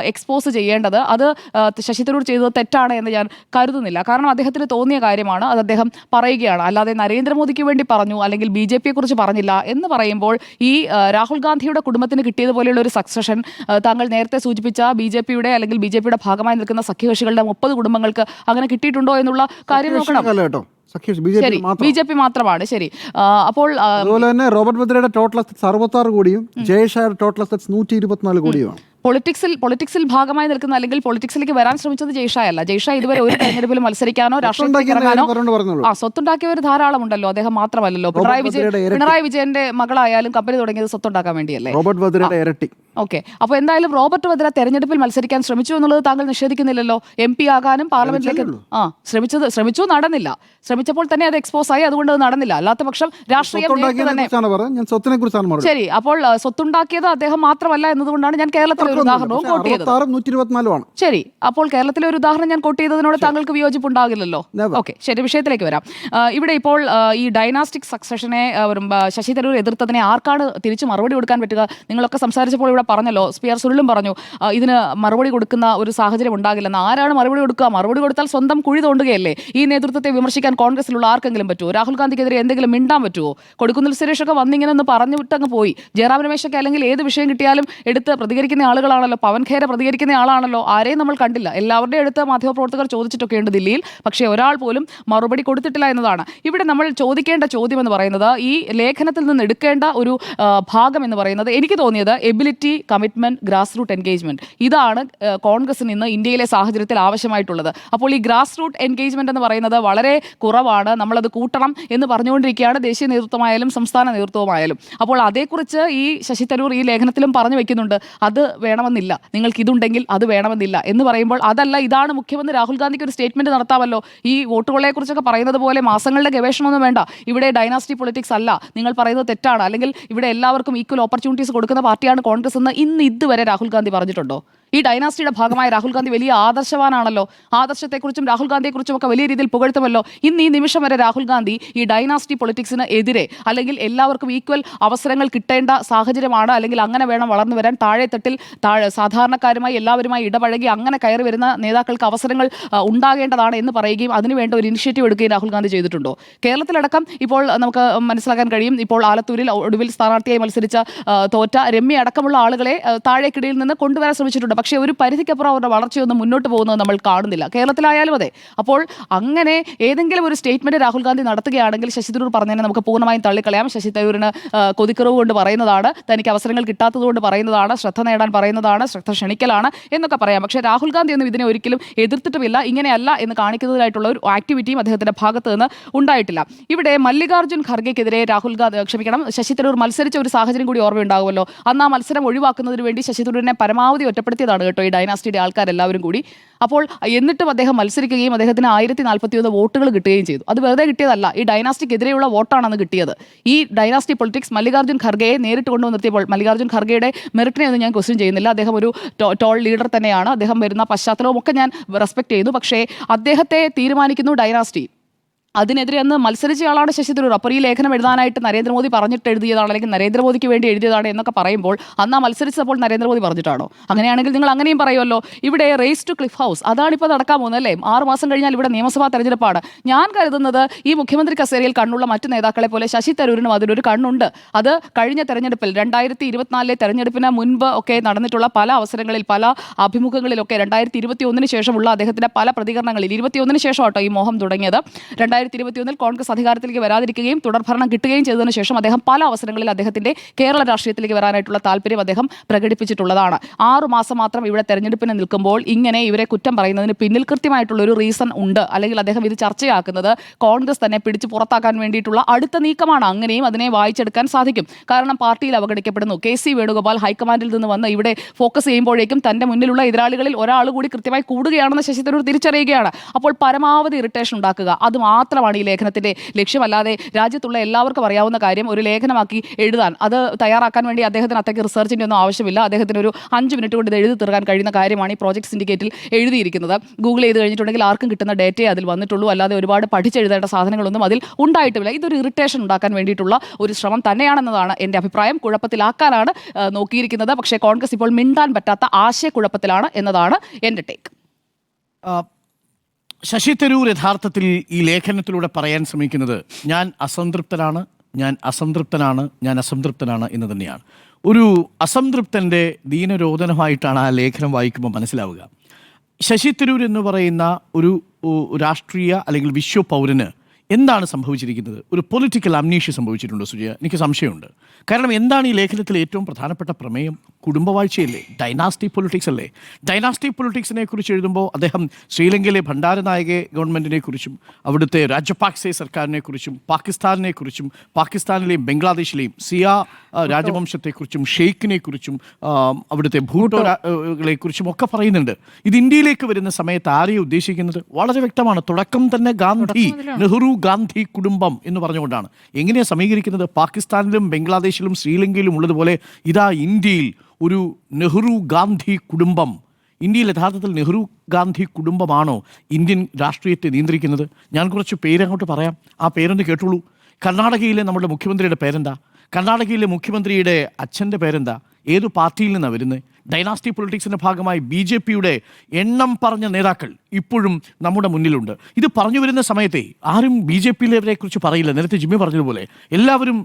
എക്സ്പോസ് ചെയ്യേണ്ടത്. അത് ശശി തരൂർ ചെയ്തത് തെറ്റാണ് എന്ന് ഞാൻ കരുതുന്നില്ല. കാരണം അദ്ദേഹത്തിന് തോന്നിയ കാര്യമാണ്, അത് അദ്ദേഹം പറയുകയാണ്. അല്ലാതെ നരേന്ദ്രമോദിക്ക് വേണ്ടി പറഞ്ഞു അല്ലെങ്കിൽ BJP കുറിച്ച് പറഞ്ഞില്ല എന്ന് പറയുമ്പോൾ ഈ രാഹുൽ ഗാന്ധിയുടെ കുടുംബത്തിന് കിട്ടിയതുപോലെയുള്ള ഒരു സക്സഷൻ താങ്കൾ നേരത്തെ സൂചിപ്പിച്ച BJPയുടെ അല്ലെങ്കിൽ BJPയുടെ ഭാഗമായി നിൽക്കുന്ന സഖ്യകക്ഷികളുടെ 30 കുടുംബങ്ങൾക്ക് അങ്ങനെ കിട്ടിയിട്ടുണ്ടോ എന്നുള്ള കാര്യം നോക്കണം. ശരി, BJP മാത്രമാണ്. ശരി. അപ്പോൾ അതുപോലെ തന്നെ റോബർട്ട് വദ്രയുടെ ടോട്ടൽ 66 കോടിയും ജയഷായുടെ ടോട്ടൽ 124 കോടിയുമാണ്. പൊളിറ്റിക്സിൽ ഭാഗമായി നിൽക്കുന്ന അല്ലെങ്കിൽ പൊളിറ്റിക്സിലേക്ക് വരാൻ ശ്രമിച്ചത് ജയ്ഷായല്ല. ജയ്ഷാ ഇതുവരെ ഒരു തെരഞ്ഞെടുപ്പിലും മത്സരിക്കാനോ രാഷ്ട്രീയത്തിലേക്ക് ഇറങ്ങാനോ സ്വത്തുണ്ടാക്കിയവർ ധാരാളം ഉണ്ടല്ലോ. അദ്ദേഹം മാത്രമല്ലല്ലോ. പിണറായി വിജയന്റെ മകളായാലും കമ്പനി തുടങ്ങിയത് സ്വത്തുണ്ടാക്കാൻ വേണ്ടിയല്ലേ? റോബർട്ട് വദ്രയുടെ ഇരട്ടി. ഓക്കെ. അപ്പോൾ എന്തായാലും റോബർട്ട് വദ്ര തെരഞ്ഞെടുപ്പിൽ മത്സരിക്കാൻ ശ്രമിച്ചു എന്നുള്ളത് താങ്കൾ നിഷേധിക്കുന്നില്ലല്ലോ. MP ആകാനും പാർലമെന്റിലേക്ക് ശ്രമിച്ചു, നടന്നില്ല. ശ്രമിച്ചപ്പോൾ തന്നെ അത് എക്സ്പോസ് ആയി, അതുകൊണ്ട് അത് നടന്നില്ല. അല്ലാത്ത പക്ഷം രാഷ്ട്രീയം തന്നെ. ശരി, അപ്പോൾ സ്വത്തുണ്ടാക്കിയത് അദ്ദേഹം മാത്രമല്ല എന്നതുകൊണ്ടാണ് ഞാൻ കേരളത്തിൽ ഒരു ഉദാഹരണവും കോട്ട് ചെയ്തത്. 124 ശരി, അപ്പോൾ കേരളത്തിലെ ഒരു ഉദാഹരണം ഞാൻ കോട്ട് ചെയ്തതിനോട് താങ്കൾക്ക് വിയോജിപ്പുണ്ടാകില്ലല്ലോ. ഓക്കെ, ശരി, വിഷയത്തിലേക്ക് വരാം. ഇവിടെ ഇപ്പോൾ ഈ ഡൈനാസ്റ്റിക് സക്സഷനെ ശശി തരൂർ എതിർത്തതിനെ ആർക്കാണ് തിരിച്ച് മറുപടി കൊടുക്കാൻ പറ്റുക? നിങ്ങളൊക്കെ സംസാരിച്ചപ്പോൾ ഇവിടെ പറഞ്ഞല്ലോ, സ്പിയർ സുനിലും പറഞ്ഞു ഇതിന് മറുപടി കൊടുക്കുന്ന ഒരു സാഹചര്യം ഉണ്ടാകില്ലെന്ന്. ആരാണ് മറുപടി കൊടുക്കുക? മറുപടി കൊടുത്താൽ സ്വന്തം കുഴി തോണ്ടുകയല്ലേ? ഈ നേതൃത്വത്തെ വിമർശിക്കാൻ കോൺഗ്രസിലുള്ള ആർക്കെങ്കിലും പറ്റുമോ? രാഹുൽ ഗാന്ധിക്കെതിരെ എന്തെങ്കിലും മിണ്ടാൻ പറ്റുമോ? കൊടുക്കുന്നിൽ സുരേഷൊക്കെ വന്നിങ്ങനെ ഒന്ന് പറഞ്ഞു വിട്ടങ്ങ് പോയി. ജയറാം രമേശൊക്കെ അല്ലെങ്കിൽ ഏത് വിഷയം കിട്ടിയാലും എടുത്ത് പ്രതികരിക്കുന്ന ആളുകളാണല്ലോ. പവൻ ഖേര പ്രതികരിക്കുന്ന ആളാണല്ലോ. ആരെയും നമ്മൾ കണ്ടില്ല. എല്ലാവരുടെയും അടുത്ത് മാധ്യമപ്രവർത്തകർ ചോദിച്ചിട്ടൊക്കെ ഉണ്ട് ദില്ലിയിൽ. പക്ഷേ ഒരാൾ പോലും മറുപടി കൊടുത്തിട്ടില്ല എന്നതാണ് ഇവിടെ നമ്മൾ ചോദിക്കേണ്ട ചോദ്യം എന്ന് പറയുന്നത്. ഈ ലേഖനത്തിൽ നിന്ന് എടുക്കേണ്ട ഒരു ഭാഗം എന്ന് പറയുന്നത് എനിക്ക് തോന്നിയത് ability, commitment, grass root engagement, ഇതാണ് കോൺഗ്രസിന് ഇന്ന് ഇന്ത്യയിലെ സാഹചര്യത്തിൽ ആവശ്യമായിട്ടുള്ളത്. അപ്പോൾ ഈ ഗ്രാസ് റൂട്ട് എൻഗേജ്മെന്റ് എന്ന് പറയുന്നത് വളരെ കുറവാണ്. നമ്മളത് കൂട്ടണം എന്ന് പറഞ്ഞുകൊണ്ടിരിക്കുകയാണ് ദേശീയ നേതൃത്വമായാലും സംസ്ഥാന നേതൃത്വമായാലും. അപ്പോൾ അതേക്കുറിച്ച് ഈ ശശി തരൂർ ഈ ലേഖനത്തിലും പറഞ്ഞു വെക്കുന്നുണ്ട്. അത് വേണമെന്നില്ല, നിങ്ങൾക്ക് ഇതുണ്ടെങ്കിൽ അത് വേണമെന്നില്ല എന്ന് പറയുമ്പോൾ അതല്ല ഇതാണ് മുഖ്യമെന്ന് രാഹുൽ ഗാന്ധിക്ക് ഒരു സ്റ്റേറ്റ്മെന്റ് നടത്താമല്ലോ. ഈ വോട്ടുകളെ കുറിച്ചൊക്കെ പറയുന്നത് പോലെ മാസങ്ങളുടെ ഗവേഷണമൊന്നും വേണ്ട. ഇവിടെ ഡൈനാസ്റ്റി പൊളിറ്റിക്സ് അല്ല, നിങ്ങൾ പറയുന്നത് തെറ്റാണ്, അല്ലെങ്കിൽ ഇവിടെ എല്ലാവർക്കും ഈക്വൽ ഓപ്പർച്യൂണിറ്റീസ് കൊടുക്കുന്ന പാർട്ടിയാണ് കോൺഗ്രസ് എന്ന് ഇതുവരെ രാഹുൽ ഗാന്ധി പറഞ്ഞിട്ടുണ്ടോ? ഈ ഡൈനാസ്റ്റിയുടെ ഭാഗമായ രാഹുൽ ഗാന്ധി വലിയ ആദർശവാനാണല്ലോ. ആദർശത്തെക്കുറിച്ചും രാഹുൽ ഗാന്ധിയെക്കുറിച്ചും ഒക്കെ വലിയ രീതിയിൽ പുകഴ്ത്തുമല്ലോ. ഇന്ന് ഈ നിമിഷം വരെ രാഹുൽ ഗാന്ധി ഈ ഡൈനാസ്റ്റി പൊളിറ്റിക്സിന് എതിരെ, അല്ലെങ്കിൽ എല്ലാവർക്കും ഈക്വൽ അവസരങ്ങൾ കിട്ടേണ്ട സാഹചര്യമാണ്, അല്ലെങ്കിൽ അങ്ങനെ വേണം വളർന്നു വരാൻ, താഴെത്തട്ടിൽ സാധാരണക്കാരുമായി എല്ലാവരുമായി ഇടപഴകി അങ്ങനെ കയറി വരുന്ന നേതാക്കൾക്ക് അവസരങ്ങൾ ഉണ്ടാകേണ്ടതാണ് എന്ന് പറയുകയും അതിനുവേണ്ട ഒരു ഇനിഷ്യേറ്റീവ് എടുക്കുകയും രാഹുൽ ഗാന്ധി ചെയ്തിട്ടുണ്ടോ? കേരളത്തിലടക്കം ഇപ്പോൾ നമുക്ക് മനസ്സിലാക്കാൻ കഴിയും. ഇപ്പോൾ ആലത്തൂരിൽ ഒടുവിൽ സ്ഥാനാർത്ഥിയായി മത്സരിച്ച തോറ്റ രമ്യ അടക്കമുള്ള ആളുകളെ താഴേക്കിടയിൽ നിന്ന് കൊണ്ടുവരാൻ ശ്രമിച്ചിട്ടുണ്ട്. പക്ഷേ ഒരു പരിധിക്കപ്പുറം അവരുടെ വളർച്ചയൊന്നും മുന്നോട്ട് പോകുന്നത് നമ്മൾ കാണുന്നില്ല, കേരളത്തിലായാലും അതെ. അപ്പോൾ അങ്ങനെ ഏതെങ്കിലും ഒരു സ്റ്റേറ്റ്മെന്റ് രാഹുൽ ഗാന്ധി നടത്തുകയാണെങ്കിൽ ശശി തരൂർ പറഞ്ഞതിനെ നമുക്ക് പൂർണ്ണമായും തള്ളിക്കളയാം. ശശി തരൂരിന് കൊതിക്കുറവ് കൊണ്ട് പറയുന്നതാണ്, തനിക്ക് അവസരങ്ങൾ കിട്ടാത്തത് കൊണ്ട് പറയുന്നതാണ്, ശ്രദ്ധ നേടാൻ പറയുന്നതാണ്, ശ്രദ്ധ ക്ഷണിക്കലാണ് എന്നൊക്കെ പറയാം. പക്ഷേ രാഹുൽ ഗാന്ധി ഒന്നും ഇതിനെ ഒരിക്കലും എതിർത്തിട്ടുമില്ല, ഇങ്ങനെയല്ല എന്ന് കാണിക്കുന്നതിനായിട്ടുള്ള ഒരു ആക്ടിവിറ്റിയും അദ്ദേഹത്തിന്റെ ഭാഗത്ത് നിന്ന് ഉണ്ടായിട്ടില്ല. ഇവിടെ മല്ലികാർജ്ജുൻ ഖർഗെക്കെതിരെ ശശി തരൂർ മത്സരിച്ച ഒരു സാഹചര്യം കൂടി ഓർമ്മയുണ്ടാകുമല്ലോ. അന്ന് ആ മത്സരം ഒഴിവാക്കുന്നതിന് വേണ്ടി ശശി തരൂരിനെ പരമാവധി ഒറ്റപ്പെടുത്തിയതാണ് കേട്ടോ ഈ ഡൈനാസ്റ്റിയുടെ ആൾക്കാരെല്ലാവരും കൂടി. അപ്പോൾ എന്നിട്ടും അദ്ദേഹം മത്സരിക്കുകയും അദ്ദേഹത്തിന് 1041 വോട്ടുകൾ കിട്ടുകയും ചെയ്തു. അത് വെറുതെ കിട്ടിയതല്ല, ഈ ഡൈനാസ്റ്റിക്കെതിരെയുള്ള വോട്ടാണെന്ന് കിട്ടിയത്. ഈ ഡൈനാസ്റ്റി പൊളിറ്റിക്സ് മല്ലികാർജ്ജുൻ ഖർഗെയെ നേരിട്ട് കൊണ്ടുവന്നിർത്തിയപ്പോൾ മല്ലികാർജ്ജുൻ ഖർഗെയുടെ മെറിറ്റിനെ ഒന്നും ഞാൻ ക്വസ്റ്റ്യൻ ചെയ്യുന്നില്ല. അദ്ദേഹം ഒരു ടോൾ ലീഡർ തന്നെയാണ്. അദ്ദേഹം വരുന്ന പശ്ചാത്തലവും ഒക്കെ ഞാൻ റെസ്പെക്ട് ചെയ്യുന്നു. പക്ഷേ അദ്ദേഹത്തെ തീരുമാനിക്കുന്നു ഡൈനാസ്റ്റി. അതിനെതിരെ അന്ന് മത്സരിച്ച ആളാണ് ശശി തരൂർ. അപ്പോൾ ഈ ലേഖനം എഴുതാനായിട്ട് നരേന്ദ്രമോദി പറഞ്ഞിട്ട് എഴുതിയതാണ്, അല്ലെങ്കിൽ നരേന്ദ്രമോദിക്ക് വേണ്ടി എഴുതിയതാണ് എന്നൊക്കെ പറയുമ്പോൾ അന്ന് ആ മത്സരിച്ചപ്പോൾ നരേന്ദ്രമോദി പറഞ്ഞിട്ടാണോ? അങ്ങനെയാണെങ്കിൽ നിങ്ങൾ അങ്ങനെയും പറയുമല്ലോ. ഇവിടെ റേസ് ടു ക്ലിഫ് ഹൗസ് അതാണിപ്പോൾ നടക്കാൻ പോകുന്നത് അല്ലേ? 6 മാസം കഴിഞ്ഞാൽ ഇവിടെ നിയമസഭാ തെരഞ്ഞെടുപ്പാണ്. ഞാൻ കരുതുന്നത് ഈ മുഖ്യമന്ത്രി കസേരയിൽ കണ്ണുള്ള മറ്റു നേതാക്കളെ പോലെ ശശി തരൂരിനും അതിലൊരു കണ്ണുണ്ട്. അത് കഴിഞ്ഞ തെരഞ്ഞെടുപ്പിൽ 2024 തെരഞ്ഞെടുപ്പിന് മുൻപ് ഒക്കെ നടന്നിട്ടുള്ള പല അവസരങ്ങളിൽ, പല അഭിമുഖങ്ങളിലൊക്കെ 2021 ശേഷമുള്ള അദ്ദേഹത്തിന്റെ പല പ്രതികരണങ്ങളിൽ, 21 ശേഷം ആട്ടോ ഈ മോഹം തുടങ്ങിയത്. 2021 കോൺഗ്രസ് അധികാരത്തിലേക്ക് വരാതിരിക്കുകയും തുടർഭരണം കിട്ടുകയും ചെയ്തതിനു ശേഷം അദ്ദേഹം പല അവസരങ്ങളിൽ അദ്ദേഹത്തിന്റെ കേരള രാഷ്ട്രീയത്തിലേക്ക് വരാനായിട്ടുള്ള താല്പര്യം അദ്ദേഹം പ്രകടിപ്പിച്ചിട്ടുള്ളതാണ്. 6 മാസം മാത്രം ഇവിടെ തെരഞ്ഞെടുപ്പിന് നിൽക്കുമ്പോൾ ഇങ്ങനെ ഇവരെ കുറ്റം പറയുന്നതിന് പിന്നിൽ കൃത്യമായിട്ടുള്ള ഒരു റീസൺ ഉണ്ട്, അല്ലെങ്കിൽ അദ്ദേഹം ഇത് ചർച്ചയാക്കുന്നത് കോൺഗ്രസ് തന്നെ പിടിച്ച് പുറത്താക്കാൻ വേണ്ടിയിട്ടുള്ള അടുത്ത നീക്കമാണ്. അങ്ങനെയും അതിനെ വായിച്ചെടുക്കാൻ സാധിക്കും. കാരണം പാർട്ടിയിൽ അവഗണിക്കപ്പെടുന്നു. KC വേണുഗോപാൽ ഹൈക്കമാൻഡിൽ നിന്ന് വന്ന് ഇവിടെ ഫോക്കസ് ചെയ്യുമ്പോഴേക്കും തന്റെ മുന്നിലുള്ള എതിരാളികളിൽ ഒരാൾ കൂടി കൃത്യമായി കൂടുകയാണെന്ന് ശശി തരൂർ തിരിച്ചറിയുകയാണ്. അപ്പോൾ പരമാവധി ഇറിറ്റേഷൻ ഉണ്ടാക്കുക, അത് മാത്രമാണ് ഈ ലേഖനത്തിന്റെ ലക്ഷ്യമല്ലാതെ രാജ്യത്തുള്ള എല്ലാവർക്കും അറിയാവുന്ന കാര്യം ഒരു ലേഖനമാക്കി എഴുതാൻ, അത് തയ്യാറാക്കാൻ വേണ്ടി അദ്ദേഹത്തിന് അത്രയ്ക്ക് റിസർച്ചിന്റെ ഒന്നും ആവശ്യമില്ല. അദ്ദേഹത്തിന് ഒരു 5 മിനിറ്റ് കൊണ്ട് ഇത് എഴുതി തീർക്കാൻ കഴിയുന്ന കാര്യമാണ് ഈ പ്രോജക്ട് സിൻഡിക്കേറ്റിൽ എഴുതിയിരിക്കുന്നത്. ഗൂഗിൾ ചെയ്ത് കഴിഞ്ഞിട്ടുണ്ടെങ്കിൽ ആർക്കും കിട്ടുന്ന ഡേറ്റയെ അതിൽ വന്നിട്ടുള്ളൂ, അല്ലാതെ ഒരുപാട് പഠിച്ചെഴുതേണ്ട സാധനങ്ങളൊന്നും അതിൽ ഉണ്ടായിട്ടുമില്ല. ഇതൊരു ഇറിറ്റേഷൻ ഉണ്ടാക്കാൻ വേണ്ടിയിട്ടുള്ള ഒരു ശ്രമം തന്നെയാണെന്നതാണ് എൻ്റെ അഭിപ്രായം. കുഴപ്പത്തിലാക്കാനാണ് നോക്കിയിരിക്കുന്നത്. പക്ഷേ കോൺഗ്രസ് ഇപ്പോൾ മിണ്ടാൻ പറ്റാത്ത ആശയക്കുഴപ്പത്തിലാണ് എന്നതാണ് എൻ്റെ ടേക്ക്. ശശി തരൂർ യഥാർത്ഥത്തിൽ ഈ ലേഖനത്തിലൂടെ പറയാൻ ശ്രമിക്കുന്നത് ഞാൻ അസംതൃപ്തനാണ് എന്ന് തന്നെയാണ്. ഒരു അസംതൃപ്തൻ്റെ ദീനരോധനമായിട്ടാണ് ആ ലേഖനം വായിക്കുമ്പോൾ മനസ്സിലാവുക. ശശി തരൂർ എന്ന് പറയുന്ന ഒരു രാഷ്ട്രീയ അല്ലെങ്കിൽ വിശ്വ പൗരന് എന്താണ് സംഭവിച്ചിരിക്കുന്നത്? ഒരു പൊളിറ്റിക്കൽ അംനീഷ്യ സംഭവിച്ചിട്ടുണ്ടോ സുജയ? എനിക്ക് സംശയമുണ്ട്. കാരണം എന്താണ് ഈ ലേഖനത്തിലെ ഏറ്റവും പ്രധാനപ്പെട്ട പ്രമേയം? കുടുംബവാഴ്ചയല്ലേ? ഡൈനാസ്റ്റി പൊളിറ്റിക്സ് അല്ലേ? ഡൈനാസ്റ്റി പൊളിറ്റിക്സിനെ കുറിച്ച് എഴുതുമ്പോൾ അദ്ദേഹം ശ്രീലങ്കയിലെ ഭണ്ഡാരനായക ഗവൺമെൻറ്റിനെ കുറിച്ചും അവിടുത്തെ രാജപാക്സെ സർക്കാരിനെ കുറിച്ചും പാകിസ്ഥാനിനെ കുറിച്ചും പാകിസ്ഥാനിലെയും ബംഗ്ലാദേശിലെയും സിയ രാജവംശത്തെക്കുറിച്ചും ഷെയ്ഖിനെ കുറിച്ചും അവിടുത്തെ ഭൂട്ടോകളെ കുറിച്ചും ഒക്കെ പറയുന്നുണ്ട്. ഇത് ഇന്ത്യയിലേക്ക് വരുന്ന സമയത്ത് ആരെയും ഉദ്ദേശിക്കുന്നത് വളരെ വ്യക്തമാണ്. തുടക്കം തന്നെ ഗാന്ധി, നെഹ്റു ഗാന്ധി കുടുംബം എന്ന് പറഞ്ഞുകൊണ്ടാണ്. എങ്ങനെയാണ് സമീകരിക്കുന്നത്? പാകിസ്ഥാനിലും ബംഗ്ലാദേശിലും ശ്രീലങ്കയിലും ഉള്ളതുപോലെ ഇതാ ഇന്ത്യയിൽ ഒരു നെഹ്റു ഗാന്ധി കുടുംബം, ഇന്ത്യയിൽ യഥാർത്ഥത്തിൽ നെഹ്റു ഗാന്ധി കുടുംബമാണോ ഇന്ത്യൻ രാഷ്ട്രീയത്തെ നിയന്ത്രിക്കുന്നത്? ഞാൻ കുറച്ച് പേരങ്ങോട്ട് പറയാം, ആ പേരൊന്ന് കേട്ടോളൂ. കർണാടകയിലെ നമ്മുടെ മുഖ്യമന്ത്രിയുടെ പേരെന്താ? കർണാടകയിലെ മുഖ്യമന്ത്രിയുടെ അച്ഛൻ്റെ പേരെന്താ? ഏതു പാർട്ടിയിൽ നിന്നാണ് വരുന്നത്? ഡൈനാസ്റ്റി പൊളിറ്റിക്സിൻ്റെ ഭാഗമായി BJPയുടെ എണ്ണം പറഞ്ഞ നേതാക്കൾ ഇപ്പോഴും നമ്മുടെ മുന്നിലുണ്ട്. ഇത് പറഞ്ഞു വരുന്ന സമയത്തെ ആരും BJPയിലെ കുറിച്ച് പറയില്ല. നേരത്തെ ജിമ്മി പറഞ്ഞതുപോലെ എല്ലാവരും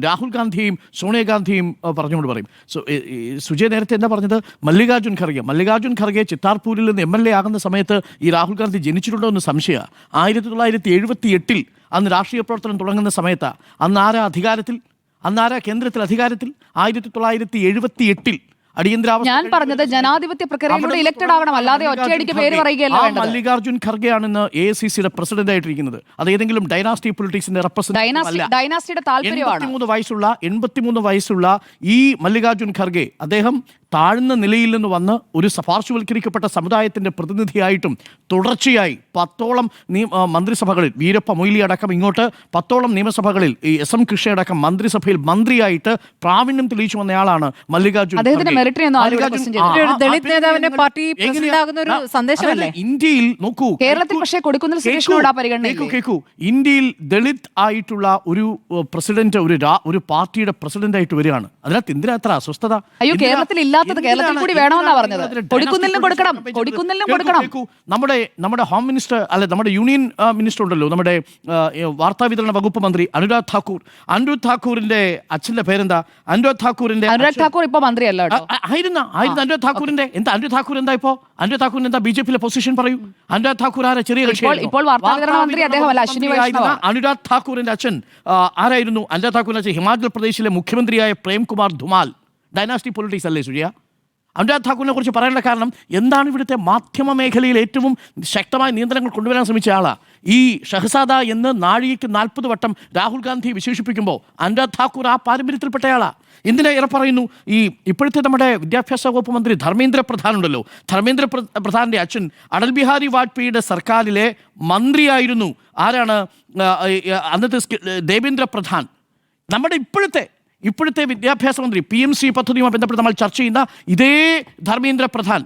രാഹുൽ ഗാന്ധിയെയും സോണിയാഗാന്ധിയും പറഞ്ഞുകൊണ്ട് പറയും. സുജയ് നേരത്തെ എന്താ പറഞ്ഞത്? മല്ലികാർജുൻ ഖർഗെ ചിത്താർപൂരിൽ നിന്ന് MLA ആകുന്ന സമയത്ത് ഈ രാഹുൽ ഗാന്ധി ജനിച്ചിട്ടുണ്ടോ എന്ന് സംശയമാണ്. 1978 അന്ന് രാഷ്ട്രീയ പ്രവർത്തനം തുടങ്ങുന്ന സമയത്താണ്. അന്ന് ആരാ അധികാരത്തിൽ? അന്നാരാ കേന്ദ്രത്തിൽ അധികാരത്തിൽ? 1978 ഞാൻ പറഞ്ഞത് ജനാധിപത്യ പ്രക്രിയയിലൂടെ ഇലക്ടഡ് ആവണം, അല്ലാതെ ഒറ്റയടിക്ക് പേര് പറയുകയല്ല വേണ്ടത്. മല്ലികാർജുൻ ഖർഗെയാണെന്ന് AICCയുടെ പ്രസിഡന്റ് ആയിട്ടിരിക്കുന്നത്. അത് ഏതെങ്കിലും ഡൈനാസ്റ്റി പൊളിറ്റിക്സിന്റെ ഡൈനാസ്റ്റിയുടെ താല്പര്യമാണ്. 83 വയസ്സുള്ള ഈ മല്ലികാർജുൻ ഖർഗെ, അദ്ദേഹം താഴ്ന്ന നിലയിൽ നിന്ന് വന്ന് ഒരു പാർശ്വവൽക്കരിക്കപ്പെട്ട സമുദായത്തിന്റെ പ്രതിനിധിയായിട്ടും തുടർച്ചയായി 10ഓളം മന്ത്രിസഭകളിൽ, വീരപ്പ മൊയ്ലി അടക്കം ഇങ്ങോട്ട് 10ഓളം നിയമസഭകളിൽ, ഈ SM കൃഷ്ണ അടക്കം മന്ത്രിസഭയിൽ മന്ത്രിയായിട്ട് പ്രാവീണ്യം തെളിയിച്ചു വന്നയാളാണ് മല്ലികാർജുൻ. ഇന്ത്യയിൽ നോക്കൂ, കേരളത്തിൽ പക്ഷേ കൊടുക്കുന്നിൽ സുരേഷിനോടാ പരിഗണന. ഇന്ത്യയിൽ ദളിത് ആയിട്ടുള്ള ഒരു പ്രസിഡന്റ് ഒരു പാർട്ടിയുടെ പ്രസിഡന്റ് ആയിട്ട് വരികയാണ്. അതിനകത്ത് എന്തിനാ അത്ര അസ്വസ്ഥത? അയ്യോ, കേരളത്തിൽ ഇല്ലാത്തത് കേരളത്തിൽ കൂടി വേണമെന്നാ പറഞ്ഞത്. കൊടിക്കുന്നിലും കൊടുക്കണം. നമ്മുടെ ഹോം മിനിസ്റ്റർ, അല്ലെ നമ്മുടെ യൂണിയൻ മിനിസ്റ്റർ ഉണ്ടല്ലോ, നമ്മുടെ വാർത്താ വിതരണ വകുപ്പ് മന്ത്രി അനുരാഗ് ഠാക്കൂറിന്റെ അച്ഛന്റെ പേരെന്താ? അനുരാഗ് ഠാക്കൂർ ഇപ്പൊ മന്ത്രിയല്ല ആയിരുന്നു അനുരാഗ് ഠാക്കൂറിന്റെ. അനുരാഗ് ഠാക്കൂർ എന്താ ഇപ്പോ? അനുരാഗ് ഠാക്കൂറിന് എന്താ BJPയിലെ പൊസിഷൻ പറയൂ? അനുരാഗ് ഠാക്കൂർ ആരാ? ചെറിയ ഇപ്പോൾ വാർത്താ വിതരണ മന്ത്രി അദ്ദേഹമല്ല, അശ്വിനി വൈഷ്ണവ്. അനുരാഗ് ഠാക്കൂറിന്റെ അച്ഛൻ ആരായിരുന്നു? അനുരാഗ് ഠാക്കൂറിന്റെ അച്ഛൻ ഹിമാചൽ പ്രദേശിലെ മുഖ്യമന്ത്രിയായ പ്രേംകുമാർ ധുമാൽ. ഡൈനാസ്റ്റി പൊളിറ്റിക്സ് അല്ലേ സൂര്യ? അനുരാഗ് ഠാക്കൂറിനെ കുറിച്ച് പറയേണ്ട കാരണം എന്താണ്? ഇവിടുത്തെ മാധ്യമ മേഖലയിൽ ഏറ്റവും ശക്തമായ നിയന്ത്രണങ്ങൾ കൊണ്ടുവരാൻ ശ്രമിച്ച ആളാണ്. ഈ ഷഹസാദ എന്ന് നാഴികയ്ക്ക് 40 വട്ടം രാഹുൽ ഗാന്ധി വിശേഷിപ്പിക്കുമ്പോൾ അനുരാഗ് ഠാക്കൂർ ആ പാരമ്പര്യത്തിൽപ്പെട്ടയാളാണ്. എന്തിനാ ഏറെ പറയുന്നു? ഈ ഇപ്പോഴത്തെ നമ്മുടെ വിദ്യാഭ്യാസ വകുപ്പ് മന്ത്രി ധർമ്മേന്ദ്ര പ്രധാൻ ഉണ്ടല്ലോ, ധർമ്മേന്ദ്ര പ്രധാന്റെ അച്ഛൻ അടൽ ബിഹാരി വാജ്പേയിയുടെ സർക്കാരിലെ മന്ത്രിയായിരുന്നു. ആരാണ്? അന്നത്തെ ദേവേന്ദ്ര പ്രധാൻ. നമ്മുടെ ഇപ്പോഴത്തെ വിദ്യാഭ്യാസ മന്ത്രി PMC പദ്ധതിയുമായി ബന്ധപ്പെട്ട് നമ്മൾ ചർച്ച ചെയ്യുന്ന ഇതേ ധർമ്മേന്ദ്ര പ്രധാൻ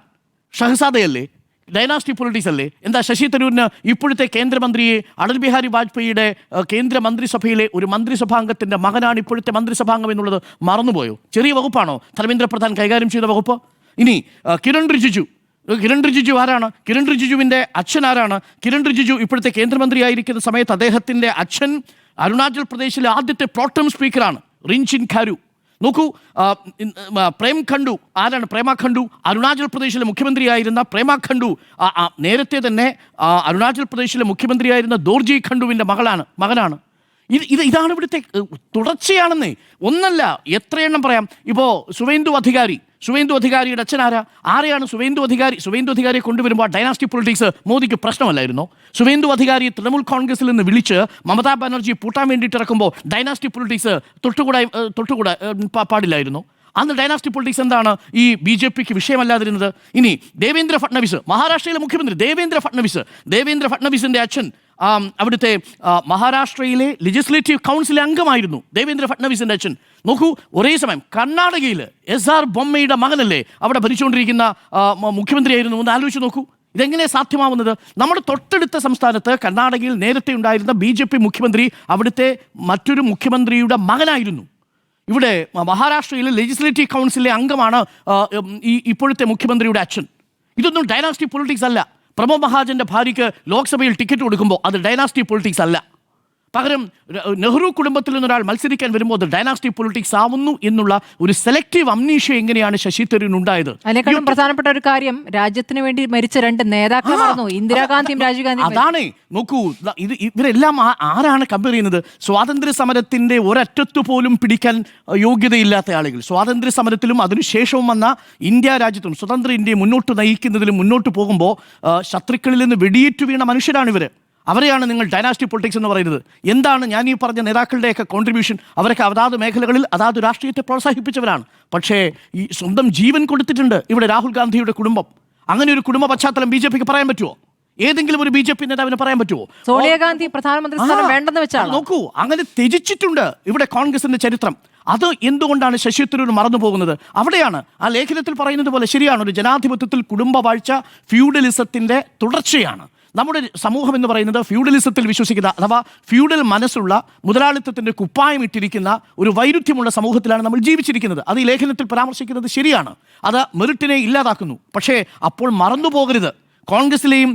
ഷഹസാദയല്ലേ? ഡൈനാസ്റ്റി പൊളിറ്റിക്സ് അല്ലേ? എന്താ ശശി തരൂരിന് ഇപ്പോഴത്തെ കേന്ദ്രമന്ത്രിയെ അടൽ ബിഹാരി വാജ്പേയിയുടെ കേന്ദ്ര മന്ത്രിസഭയിലെ ഒരു മന്ത്രിസഭാംഗത്തിന്റെ മകനാണ് ഇപ്പോഴത്തെ മന്ത്രിസഭാംഗം എന്നുള്ളത് മറന്നുപോയോ? ചെറിയ വകുപ്പാണോ ധർമ്മേന്ദ്ര പ്രധാൻ കൈകാര്യം ചെയ്ത വകുപ്പ്? ഇനി കിരൺ റിജിജു ആരാണ്? കിരൺ റിജിജുവിൻ്റെ അച്ഛൻ ആരാണ്? കിരൺ റിജിജു ഇപ്പോഴത്തെ കേന്ദ്രമന്ത്രിയായിരിക്കുന്ന സമയത്ത് അദ്ദേഹത്തിൻ്റെ അച്ഛൻ അരുണാചൽ പ്രദേശിലെ ആദ്യത്തെ പ്രോട്ടം സ്പീക്കറാണ്, റിൻചിൻ ഖാരു. നോക്കൂ, പ്രേമ ഖണ്ഡു അരുണാചൽ പ്രദേശിലെ മുഖ്യമന്ത്രിയായിരുന്ന പ്രേമ ഖണ്ഡു നേരത്തെ തന്നെ അരുണാചൽ പ്രദേശിലെ മുഖ്യമന്ത്രിയായിരുന്ന ദോർജി ഖണ്ഡുവിൻ്റെ മകനാണ്. ഇതാണ് ഇവിടുത്തെ തുടർച്ചയാണെന്നേ, ഒന്നല്ല എത്രയെണ്ണം പറയാം. ഇപ്പോൾ സുവേന്ദു അധികാരിയുടെ അച്ഛൻ ആരെയാണ് സുവേന്ദു അധികാരിയെ കൊണ്ടുവരുമ്പോൾ ഡൈനാസ്റ്റി പൊളിറ്റിക്സ് മോദിക്ക് പ്രശ്നമല്ലായിരുന്നോ? സുവേന്ദു അധികാരിയെ തൃണമൂൽ കോൺഗ്രസിൽ നിന്ന് വിളിച്ച് മമതാ ബാനർജി പൂട്ടാൻ വേണ്ടിയിട്ട് ഇറക്കുമ്പോൾ ഡൈനാസ്റ്റി പൊളിറ്റിക്സ് തൊട്ടുകൂടാ പാടില്ലായിരുന്നു? അന്ന് ഡൈനാസ്റ്റി പൊളിറ്റിക്സ് എന്താണ് ഈ BJPക്ക് വിഷയമല്ലാതിരുന്നത്? ഇനി ദേവേന്ദ്ര ഫട്നവിസ്, മഹാരാഷ്ട്രയിലെ മുഖ്യമന്ത്രി ദേവേന്ദ്ര ഫട്നവിസിന്റെ അച്ഛൻ അവിടുത്തെ മഹാരാഷ്ട്രയിലെ ലെജിസ്ലേറ്റീവ് കൗൺസിലെ അംഗമായിരുന്നു ദേവേന്ദ്ര ഫട്നവിസിന്റെ അച്ഛൻ. നോക്കൂ, ഒരേ സമയം കർണാടകയിൽ SR ബൊമ്മയുടെ മകനല്ലേ അവിടെ ഭരിച്ചുകൊണ്ടിരിക്കുന്ന മുഖ്യമന്ത്രിയായിരുന്നു. ഒന്ന് ആലോചിച്ച് നോക്കൂ, ഇതെങ്ങനെ സാധ്യമാവുന്നത്? നമ്മുടെ തൊട്ടടുത്ത സംസ്ഥാനത്ത് കർണാടകയിൽ നേരത്തെ ഉണ്ടായിരുന്ന BJP മുഖ്യമന്ത്രി അവിടുത്തെ മറ്റൊരു മുഖ്യമന്ത്രിയുടെ മകനായിരുന്നു. ഇവിടെ മഹാരാഷ്ട്രയിലെ ലെജിസ്ലേറ്റീവ് കൗൺസിലെ അംഗമാണ് ഇപ്പോഴത്തെ മുഖ്യമന്ത്രിയുടെ അച്ഛൻ. ഇതൊന്നും ഡൈനാസ്റ്റി പൊളിറ്റിക്സ് അല്ല. പ്രമോദ് മഹാജന്റെ ഭാര്യയ്ക്ക് ലോക്സഭയിൽ ടിക്കറ്റ് കൊടുക്കുമ്പോൾ അത് ഡൈനാസ്റ്റി പൊളിറ്റിക്സ് അല്ല. പകരം നെഹ്റു കുടുംബത്തിൽ നിന്നൊരാൾ മത്സരിക്കാൻ വരുമ്പോൾ അത് ഡൈനാസ്റ്റി പൊളിറ്റിക്സ് ആവുന്നു എന്നുള്ള ഒരു സെലക്റ്റീവ് അംനീഷ്യ എങ്ങനെയാണ് ശശി തരൂരിന് ഉണ്ടായത്? അതിനേക്കാളും പ്രധാനപ്പെട്ട ഒരു കാര്യം, രാജ്യത്തിന് വേണ്ടി മരിച്ച 2 നേതാക്കൾ മറന്നു, ഇന്ദിരാഗാന്ധിയും രാജീവ് ഗാന്ധിയും. അതാണ്, നോക്കൂ, ഇവരെല്ലാം ആരാണ് കമ്പയർ ചെയ്യുന്നത്? സ്വാതന്ത്ര്യ സമരത്തിന്റെ ഒരറ്റത്തു പോലും പിടിക്കാൻ യോഗ്യതയില്ലാത്ത ആളുകൾ, സ്വാതന്ത്ര്യ സമരത്തിലും അതിനുശേഷവും വന്ന ഇന്ത്യ രാജ്യത്തും സ്വതന്ത്ര ഇന്ത്യയെ മുന്നോട്ട് നയിക്കുന്നതിലും മുന്നോട്ട് പോകുമ്പോൾ ശത്രുക്കളിൽ നിന്ന് വെടിയേറ്റു വീണ മനുഷ്യരാണ് ഇവർ. അവരെയാണ് നിങ്ങൾ ഡൈനാസ്റ്റി പൊളിറ്റിക്സ് എന്ന് പറയുന്നത്. എന്താണ് ഞാൻ ഈ പറഞ്ഞ നേതാക്കളുടെയൊക്കെ കോൺട്രിബ്യൂഷൻ? അവരൊക്കെ അതാത് മേഖലകളിൽ അതാത് രാഷ്ട്രീയത്തെ പ്രോത്സാഹിപ്പിച്ചവരാണ്. പക്ഷേ ഈ സ്വന്തം ജീവൻ കൊടുത്തിട്ടുണ്ട് ഇവിടെ രാഹുൽ ഗാന്ധിയുടെ കുടുംബം. അങ്ങനെ ഒരു കുടുംബ പശ്ചാത്തലം BJPക്ക് പറയാൻ പറ്റുമോ? ഏതെങ്കിലും ഒരു BJP നേതാവിന് പറയാൻ പറ്റുമോ? സോണിയാഗാന്ധി പ്രധാനമന്ത്രി സ്ഥാനം വേണ്ടെന്ന് വെച്ചാൽ നോക്കൂ, അങ്ങനെ ത്യജിച്ചിട്ടുണ്ട് ഇവിടെ കോൺഗ്രസിന്റെ ചരിത്രം. അത് എന്തുകൊണ്ടാണ് ശശി തരൂർ മറന്നു പോകുന്നത്? അവിടെയാണ് ആ ലേഖനത്തിൽ പറയുന്നത് പോലെ ശരിയാണ്, ഒരു ജനാധിപത്യത്തിൽ കുടുംബവാഴ്ച ഫ്യൂഡലിസത്തിൻ്റെ തുടർച്ചയാണ്. നമ്മുടെ സമൂഹം എന്ന് പറയുന്നത് ഫ്യൂഡലിസത്തിൽ വിശ്വസിക്കുന്ന, അഥവാ ഫ്യൂഡൽ മനസ്സുള്ള, മുതലാളിത്തത്തിൻ്റെ കുപ്പായം ഇട്ടിരിക്കുന്ന ഒരു വൈരുദ്ധ്യമുള്ള സമൂഹത്തിലാണ് നമ്മൾ ജീവിച്ചിരിക്കുന്നത്. അത് ഈ ലേഖനത്തിൽ പരാമർശിക്കുന്നത് ശരിയാണ്. അത് മെറിറ്റിനെ ഇല്ലാതാക്കുന്നു. പക്ഷേ അപ്പോൾ മറന്നു പോകരുത്, കോൺഗ്രസിലെയും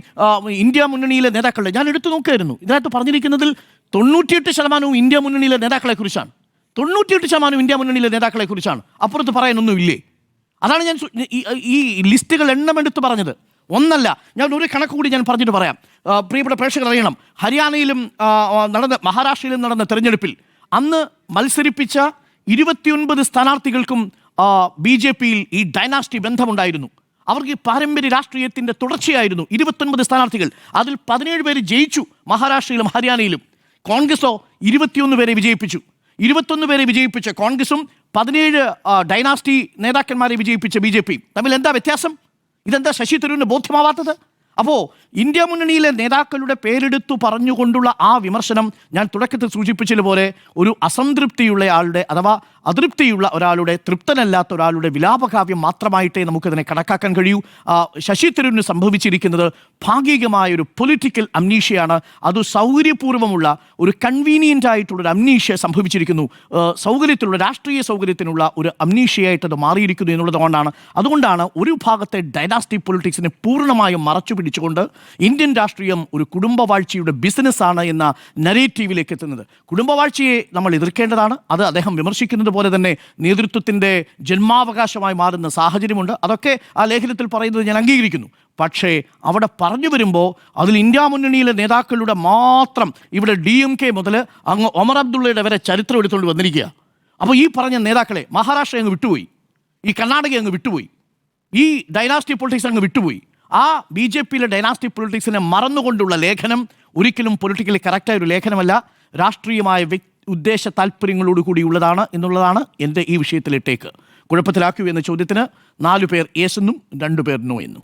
ഇന്ത്യ മുന്നണിയിലെ നേതാക്കളുടെ, ഞാൻ എടുത്തു നോക്കുകയായിരുന്നു, ഇതിനകത്ത് പറഞ്ഞിരിക്കുന്നതിൽ 98% ഇന്ത്യ മുന്നണിയിലെ നേതാക്കളെക്കുറിച്ചാണ്. 98% ഇന്ത്യ മുന്നണിയിലെ നേതാക്കളെക്കുറിച്ചാണ്. അപ്പുറത്ത് പറയാനൊന്നുമില്ലേ? അതാണ് ഞാൻ ഈ ലിസ്റ്റുകൾ എണ്ണമെടുത്ത് പറഞ്ഞത്. ഒന്നല്ല, ഞാൻ ഒരു കണക്ക് കൂടി ഞാൻ പറഞ്ഞിട്ട് പറയാം. പ്രിയപ്പെട്ട പ്രേക്ഷകർ അറിയണം, ഹരിയാനയിലും മഹാരാഷ്ട്രയിലും നടന്ന തെരഞ്ഞെടുപ്പിൽ അന്ന് മത്സരിപ്പിച്ച 29 സ്ഥാനാർത്ഥികൾക്കും BJP-യിൽ ഈ ഡൈനാസ്റ്റി ബന്ധമുണ്ടായിരുന്നു. അവർക്ക് ഈ പാരമ്പര്യ രാഷ്ട്രീയത്തിൻ്റെ തുടർച്ചയായിരുന്നു. 29 സ്ഥാനാർത്ഥികൾ, അതിൽ 17 പേര് ജയിച്ചു മഹാരാഷ്ട്രയിലും ഹരിയാനയിലും. കോൺഗ്രസോ 21 പേരെ വിജയിപ്പിച്ചു. 21 പേരെ വിജയിപ്പിച്ച കോൺഗ്രസും 17 ഡൈനാസ്റ്റി നേതാക്കന്മാരെ വിജയിപ്പിച്ച BJP-യും തമ്മിൽ എന്താ വ്യത്യാസം? ഇതെന്താ ശശി തരൂരിന് ബോധ്യമാവാത്തത്? അപ്പോൾ ഇന്ത്യ മുന്നണിയിലെ നേതാക്കളുടെ പേരെടുത്തു പറഞ്ഞുകൊണ്ടുള്ള ആ വിമർശനം ഞാൻ തുടക്കത്തിൽ സൂചിപ്പിച്ചതുപോലെ ഒരു അസംതൃപ്തിയുള്ള ആളുടെ, അഥവാ അതൃപ്തിയുള്ള ഒരാളുടെ, തൃപ്തനല്ലാത്ത ഒരാളുടെ വിലാപകാവ്യം മാത്രമായിട്ടേ നമുക്കതിനെ കണക്കാക്കാൻ കഴിയൂ. ശശി തരൂരിന് സംഭവിച്ചിരിക്കുന്നത് ഭാഗികമായ ഒരു പൊളിറ്റിക്കൽ അംനീഷ്യയാണ്. അത് സൗകര്യപൂർവ്വമുള്ള ഒരു കൺവീനിയൻ്റ് ആയിട്ടുള്ളൊരു അംനീഷ്യ സംഭവിച്ചിരിക്കുന്നു. സൗകര്യത്തിലുള്ള, രാഷ്ട്രീയ സൗകര്യത്തിനുള്ള ഒരു അംനീഷ്യയായിട്ടത് മാറിയിരിക്കുന്നു എന്നുള്ളതുകൊണ്ടാണ്. അതുകൊണ്ടാണ് ഒരു ഭാഗത്തെ ഡൈനാസ്റ്റി പൊളിറ്റിക്സിനെ പൂർണ്ണമായും മറച്ചു പിടിച്ചുകൊണ്ട് ഇന്ത്യൻ രാഷ്ട്രീയം ഒരു കുടുംബവാഴ്ചയുടെ ബിസിനസ്സാണ് എന്ന നരേറ്റീവിലേക്ക് എത്തുന്നത്. കുടുംബവാഴ്ചയെ നമ്മൾ എതിർക്കേണ്ടതാണ്. അത് അദ്ദേഹം വിമർശിക്കുന്നത് പോലെ തന്നെ നേതൃത്വത്തിൻ്റെ ജന്മാവകാശമായി മാറുന്ന സാഹചര്യമുണ്ട്. അതൊക്കെ ആ ലേഖനത്തിൽ പറയുന്നത് ഞാൻ അംഗീകരിക്കുന്നു. പക്ഷേ അവിടെ പറഞ്ഞു വരുമ്പോൾ അതിൽ ഇന്ത്യ മുന്നണിയിലെ നേതാക്കളുടെ മാത്രം, ഇവിടെ DMK മുതൽ അങ്ങ് ഒമർ അബ്ദുള്ളയുടെ വരെ ചരിത്രം എടുത്തുകൊണ്ട് വന്നിരിക്കുക. അപ്പോൾ ഈ പറഞ്ഞ നേതാക്കളെ മഹാരാഷ്ട്ര അങ്ങ് വിട്ടുപോയി, ഈ കർണാടക അങ്ങ് വിട്ടുപോയി, ഈ ഡൈനാസ്റ്റി പൊളിറ്റിക്സ് അങ്ങ് വിട്ടുപോയി. ആ BJP-യിലെ ഡൈനാസ്റ്റി പൊളിറ്റിക്സിനെ മറന്നുകൊണ്ടുള്ള ലേഖനം ഒരിക്കലും പൊളിറ്റിക്കലി കറക്റ്റായ ഒരു ലേഖനമല്ല, രാഷ്ട്രീയമായ ഉദ്ദേശ താല്പര്യങ്ങളോട് കൂടിയുള്ളതാണ് എന്നുള്ളതാണ് എൻ്റെ ഈ വിഷയത്തിലെ ടേക്ക്. കുഴപ്പത്തിലാക്കൂ എന്ന ചോദ്യത്തിന് 4 പേർ യെസ് എന്നും 2 പേർ നോ എന്നും.